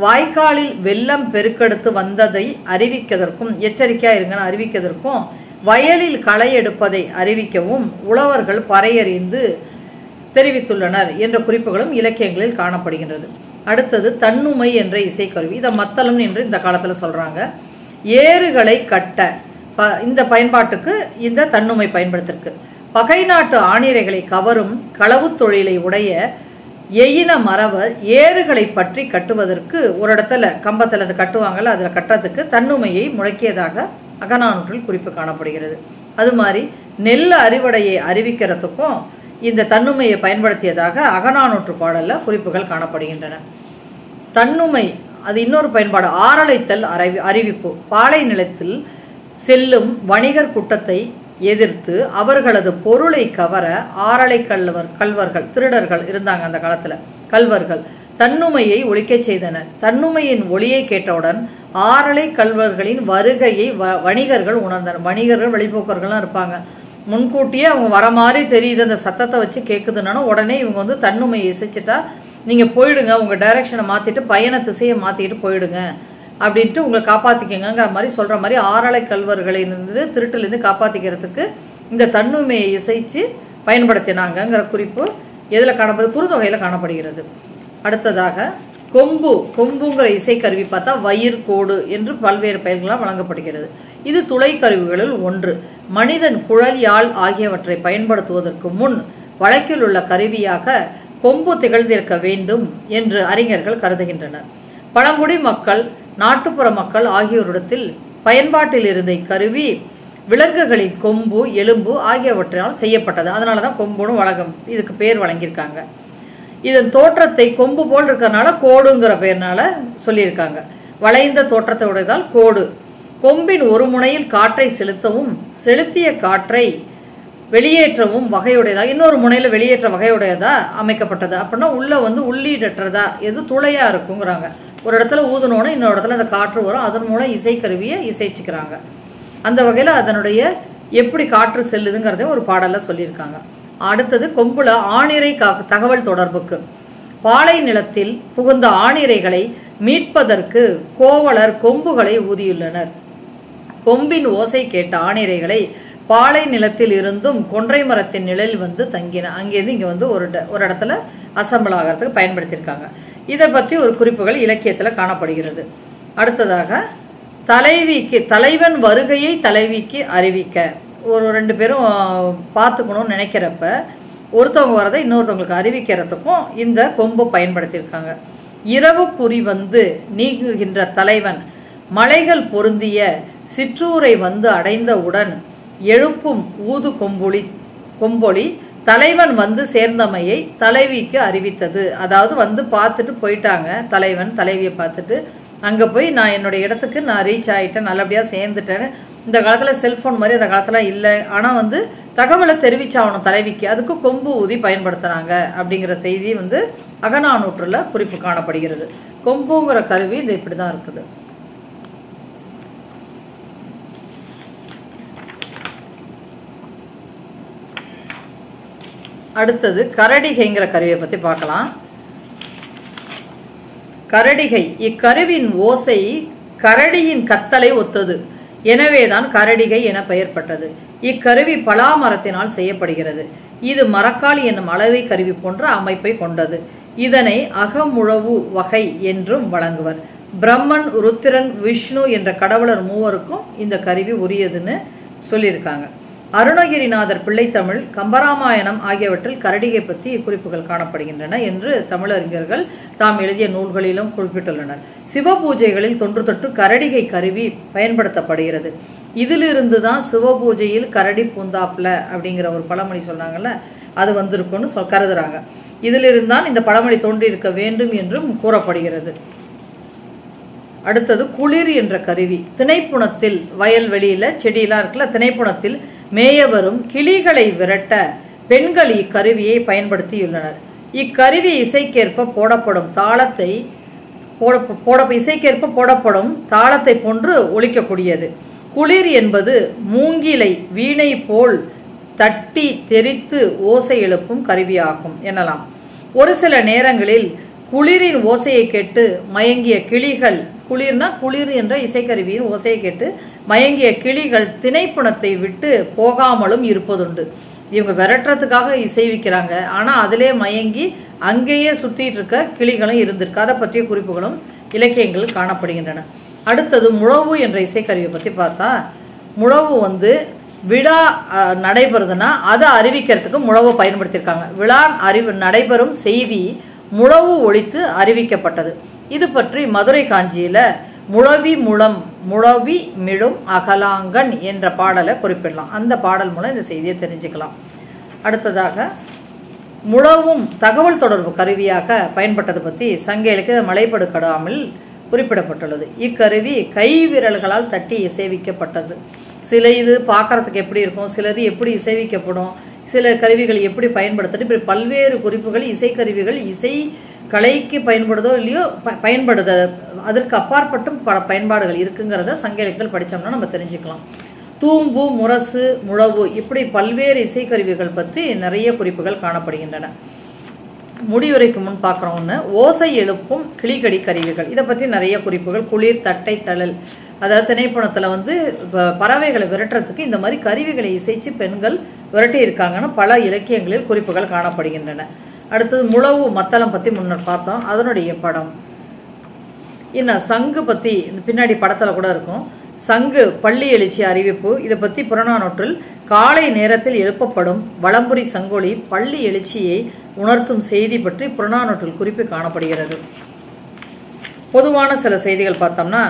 வாய்க்காலில் வெள்ளம் பெருக்கெடுத்து வந்ததை அறிவிக்கதற்கும், எச்சரிக்கையா இருங்கன்னு அறிவிக்கதற்கும், வயலில் களை எடுப்பதை அறிவிக்கவும் உழவர்கள் பறையறிந்து தெரிவித்துள்ளனர் என்ற குறிப்புகளும் இலக்கியங்களில் காணப்படுகின்றது. அடுத்தது தன்னுமை என்ற இசைக்கருவி. இதை மத்தளம் என்று இந்த காலத்துல சொல்றாங்க. ஏறுகளை கட்ட இந்த பயன்பாட்டுக்கு இந்த தன்னுமை பயன்படுத்திருக்கு. பகை நாட்டு ஆணிரைகளை கவரும் களவு தொழிலை உடைய எயின மறவர் ஏறுகளை பற்றி கட்டுவதற்கு ஒரு இடத்துல கம்பத்துல அது கட்டுவாங்கல்ல, அதுல கட்டுறதுக்கு தன்னுமையை முழக்கியதாக அகநானூற்றில் குறிப்பு காணப்படுகிறது. அது மாதிரி நெல் அறுவடையை அறிவிக்கிறதுக்கும் இந்த தன்னுமையை பயன்படுத்தியதாக அகநானூற்று பாடல்ல குறிப்புகள் காணப்படுகின்றன. தன்னுமை அது இன்னொரு பயன்பாடு. ஆரழைத்தல் அறிவிப்பு. பாலை நிலத்தில் செல்லும் வணிகர் கூட்டத்தை எதிர்த்து அவர்களது பொருளை கவர ஆரலை கல்வர்கள், திருடர்கள் இருந்தாங்க அந்த காலத்துல, கல்வர்கள் தன்னுமையை ஒலிக்க செய்தனர். தன்னுமையின் ஒளியை கேட்டவுடன் ஆரலை கல்வர்களின் வருகையை வணிகர்கள் உணர்ந்தனர். வணிகர்கள் வழிபோக்கர்கள்லாம் இருப்பாங்க, முன்கூட்டியே அவங்க வர மாதிரி தெரியுது, அந்த சத்தத்தை வச்சு கேட்குதுன்னா உடனே இவங்க வந்து தன்னுமையை இசைச்சிட்டா நீங்க போயிடுங்க, உங்க டைரக்ஷனை மாத்திட்டு பயண திசையை மாத்திட்டு போயிடுங்க அப்படின்ட்டு உங்களை காப்பாத்திக்கங்கிற மாதிரி சொல்ற மாதிரி ஆரலை கல்வர்களிலிருந்து திருட்டிலிருந்து காப்பாத்திக்கிறதுக்கு இந்த தன்னுமையை இசைச்சு பயன்படுத்தினாங்கிற குறிப்பு எதுல காணப்படுது? குறுந்தொகையில காணப்படுகிறது. அடுத்ததாக கொம்புங்கிற இசைக்கருவி பார்த்தா வயிறு கோடு என்று பல்வேறு பெயர்களால் வழங்கப்படுகிறது. இது துளை கருவிகளில் ஒன்று. மனிதன் குழல் யாழ் ஆகியவற்றை பயன்படுத்துவதற்கு முன் வழக்கில் உள்ள கருவியாக கொம்பு திகழ்ந்திருக்க வேண்டும் என்று அறிஞர்கள் கருதுகின்றனர். பழங்குடி மக்கள், நாட்டுப்புற மக்கள் ஆகியோரிடத்தில் பயன்பாட்டில் இருந்த இக்கருவி விலங்குகளின் கொம்பு, எலும்பு ஆகியவற்றால் செய்யப்பட்டது. அதனாலதான் கொம்புன்னு இதுக்கு பேர் வழங்கியிருக்காங்க. இதன் தோற்றத்தை கொம்பு போல் இருக்கிறதுனால கோடுங்கிற பெயர்னால சொல்லியிருக்காங்க. வளைந்த தோற்றத்தை உடையதால் கோடு. கொம்பின் ஒரு முனையில் காற்றை செலுத்தவும் செலுத்திய காற்றை வெளியேற்றவும் வகையுடையதா, இன்னொரு முனையில வெளியேற்ற வகையுடையதா அமைக்கப்பட்டது. அப்படின்னா உள்ள வந்து உள்ளீடற்றதா, எது துளையா இருக்குங்கிறாங்க. ஒரு இடத்துல ஊதுனோன்னா இன்னொரு இடத்துல அந்த காற்று வரும், அதன் மூலம் இசைக்கருவியை இசைச்சுக்கிறாங்க. அந்த வகையில அதனுடைய எப்படி காற்று செல்லுதுங்கிறத ஒரு பாடல்ல சொல்லியிருக்காங்க. அடுத்தது கொம்புல ஆணிரை தகவல் தொடர்புக்கு. பாலை நிலத்தில் புகுந்த ஆணிரைகளை மீட்பதற்கு கோவலர் கொம்புகளை ஊதியுள்ளனர். கொம்பின் ஓசை கேட்ட ஆணிரைகளை பாலை நிலத்தில் இருந்தும் கொன்றை மரத்தின் நிழலில் வந்து தங்கின. அங்கேருந்து இங்க வந்து ஒரு இடத்துல அசம்பிள் ஆகிறதுக்கு பயன்படுத்தியிருக்காங்க. இதை பற்றி ஒரு குறிப்புகள் இலக்கியத்துல காணப்படுகிறது. அடுத்ததாக தலைவன் வருகையை தலைவிக்கு அறிவிக்க. ஒரு ரெண்டு பேரும் பார்த்துக்கணும்னு நினைக்கிறப்ப ஒருத்தவங்க வரதை இன்னொருத்தவங்களுக்கு அறிவிக்கிறதுக்கும் இந்த கொம்பு பயன்படுத்தியிருக்காங்க. இரவு குறி வந்து நீங்குகின்ற தலைவன் மலைகள் பொருந்திய சிற்றூரை வந்து அடைந்தவுடன் எழுப்பும் ஊது கொம்பொலி தலைவன் வந்து சேர்ந்தமையை தலைவிக்கு அறிவித்தது. அதாவது வந்து பார்த்துட்டு போயிட்டாங்க தலைவன் தலைவியை பார்த்துட்டு, அங்க போய் நான் என்னுடைய இடத்துக்கு நான் ரீச் ஆயிட்டேன், நல்லபடியா சேர்ந்துட்டேன்னு. இந்த காலத்துல செல்போன் மாதிரி அந்த காலத்துல இல்லை, ஆனா வந்து தகவலை தெரிவிச்சாகணும் தலைவிக்கு, அதுக்கு கொம்பு ஊதி பயன்படுத்துறாங்க அப்படிங்கிற செய்தி வந்து அகநானூற்றுல குறிப்பு காணப்படுகிறது. கொம்புங்கிற கருவி இது இப்படிதான் இருக்குது. அடுத்தது கரடிகைங்கிற கருவியை பத்தி பார்க்கலாம். கரடிகை இக்கருவின் ஓசை கரடியின் கத்தலை ஒத்தது. எனவேதான் கரடிகை என பெயர் பெற்றது. இக்கருவி பலா மரத்தினால் செய்யப்படுகிறது. இது மரக்கால் என்னும் அளவை கருவி போன்ற அமைப்பை கொண்டது. இதனை அகமுழவு வகை என்றும் வழங்குவர். பிரம்மன், ருத்திரன், விஷ்ணு என்ற கடவுளர் மூவருக்கும் இந்த கருவி உரியதுன்னு சொல்லியிருக்காங்க. அருணகிரிநாதர் பிள்ளைத்தமிழ், கம்பராமாயணம் ஆகியவற்றில் கரடிகை பற்றி குறிப்புகள் காணப்படுகின்றன என்று தமிழறிஞர்கள் தாம் எழுதிய நூல்களிலும் குறிப்பிட்டுள்ளனர். சிவபூஜைகளில் தொன்று தொட்டு கரடிகை கருவி பயன்படுத்தப்படுகிறது. இதிலிருந்து தான் சிவபூஜையில் கரடி பூந்தாப்ல அப்படிங்கிற ஒரு பழமொழி சொன்னாங்கல்ல, அது வந்திருக்குன்னு கருதுறாங்க. இதிலிருந்தான் இந்த பழமொழி தோன்றியிருக்க வேண்டும் என்றும் கூறப்படுகிறது. அடுத்தது குளிர் என்ற கருவி. திணைப்புணத்தில், வயல்வெளியில செடியெல்லாம் இருக்குல்ல, திணைப்புணத்தில் மேய வரும் கிளிகளை விரட்ட பெண்கள் இக்கருவியை பயன்படுத்தியுள்ளனர். இக்கருவி இசைக்கேற்ப போடப்படும் தாளத்தை போன்று ஒலிக்கக்கூடியது. குளிர் என்பது மூங்கிலை வீணை போல் தட்டி தெரித்து ஓசை எழுப்பும் கருவியாகும் எனலாம். ஒரு சில நேரங்களில் குளிரின் ஓசையை கேட்டு மயங்கிய கிளிகள், குளிர்னா குளிர் என்ற இசைக்கருவியின் ஓசையை கேட்டு மயங்கிய கிளிகள் திணைப்புணத்தை விட்டு போகாமலும் இருப்பதுண்டு. இவங்க விரட்டுறதுக்காக இசைவிக்கிறாங்க, ஆனால் அதிலே மயங்கி அங்கேயே சுற்றிட்டு இருக்க கிளிகளும் இருந்திருக்கு. அதை பற்றிய குறிப்புகளும் இலக்கியங்கள் காணப்படுகின்றன. அடுத்தது முழவு என்ற இசைக்கருவியை பற்றி பார்த்தா, முழவு விழா நடைபெறுதுன்னா அதை அறிவிக்கிறதுக்கு முழவு பயன்படுத்தியிருக்காங்க. விழா நடைபெறும் செய்தி முழவு ஒலித்து அறிவிக்கப்பட்டது. இது பற்றி மதுரை காஞ்சியில முழவி முழம் முழவி மிழும் அகலாங்கன் என்ற பாடலை குறிப்பிடலாம். அந்த பாடல் மூலம் இந்த செய்தியை தெரிஞ்சுக்கலாம். அடுத்ததாக முழவும் தகவல் தொடர்பு கருவியாக பயன்பட்டது பற்றி சங்க இலக்கிய மலைப்படுகடாமில் குறிப்பிடப்பட்டுள்ளது. இக்கருவி கை விரல்களால் தட்டி இசைவிக்கப்பட்டது. சில இது பார்க்கறதுக்கு எப்படி இருக்கும், சிலது எப்படி இசைவிக்கப்படும், சில கருவிகள் எப்படி பயன்படுத்துறது, இப்படி பல்வேறு குறிப்புகள் இசைக்கருவிகள் இசை கலைக்கு பயன்படுதோ இல்லையோ பயன்படுத அதற்கு அப்பாற்பட்டும் பல பயன்பாடுகள் இருக்குங்கிறத சங்க இலக்கியத்தில் படித்தோம்னா நம்ம தெரிஞ்சுக்கலாம். தூம்பு, முரசு, முழவு இப்படி பல்வேறு இசைக்கருவிகள் பற்றி நிறைய குறிப்புகள் காணப்படுகின்றன. முடிவுரைக்கு முன் பார்க்குறோம்னு ஓசை எழுப்பும் கிளிகடி கருவிகள், இதை பற்றி நிறைய குறிப்புகள். குளிர், தட்டை, தழல், அதாவது திணைப்புணத்தில் பறவைகளை விரட்டுறதுக்கு இந்த மாதிரி கருவிகளை இசைச்சு பெண்கள் விரட்டி இருக்காங்கன்னு பல இலக்கியங்களில் குறிப்புகள் காணப்படுகின்றன. அடுத்தது முழவு மத்தளம் பற்றி முன்னர் பார்த்தோம், அதனுடைய படம். இன்னும் சங்கு பற்றி பின்னாடி படத்தில் கூட இருக்கும். சங்கு பள்ளி எழுச்சி அறிவிப்பு, இதை பற்றி புறநானூற்றில் காலை நேரத்தில் எழுப்பப்படும் வலம்புரி சங்கொலி பள்ளி எழுச்சியை உணர்த்தும் செய்தி பற்றி புறநானூற்றில் குறிப்பு காணப்படுகிறது. பொதுவான சில செய்திகள் பார்த்தோம்னா,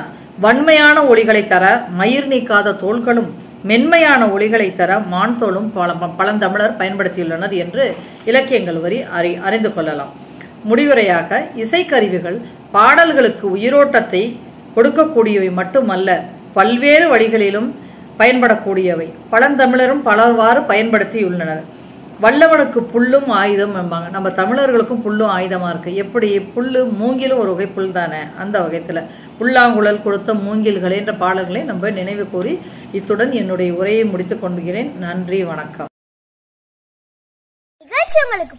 வன்மையான ஒளிகளை தர மயிர் நீக்காத தோள்களும் மென்மையான ஒளிகளை தர மான் தோளும் பழந்தமிழர் பயன்படுத்தியுள்ளனர் என்று இலக்கியங்கள் வரி அறிந்து கொள்ளலாம். முடிவுரையாக, இசைக்கருவிகள் பாடல்களுக்கு உயிரோட்டத்தை கொடுக்கக்கூடியவை மட்டுமல்ல, பல்வேறு வழிகளிலும் பயன்படக்கூடியவை. பழந்தமிழரும் பலவாறு பயன்படுத்தியுள்ளனர். வல்லவனுக்கு புல்லும் ஆயுதம் என்பாங்க. நம்ம தமிழர்களுக்கும் புல்லும் ஆயுதமாக இருக்குது. எப்படி புல்லு, மூங்கிலும் ஒரு வகை புல் தானே, அந்த வகைத்தில் புல்லாங்குழல் கொடுத்த மூங்கில்களே என்ற பாடல்களை நம்ம நினைவு கூறி இத்துடன் என்னுடைய உரையை முடித்துக் கொள்கிறேன். நன்றி, வணக்கம். நிகழ்ச்சி உங்களுக்கு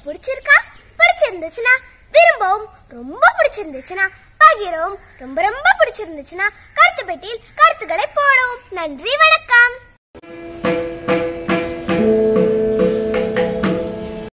பிடிச்சிருந்துச்சுன்னா விரும்பவும், ரொம்ப பிடிச்சிருந்துச்சுன்னா பகிரவும், ரொம்ப ரொம்ப பிடிச்சிருந்துச்சுன்னா கருத்து பெட்டியில் கருத்துக்களை போடவும். நன்றி, வணக்கம்.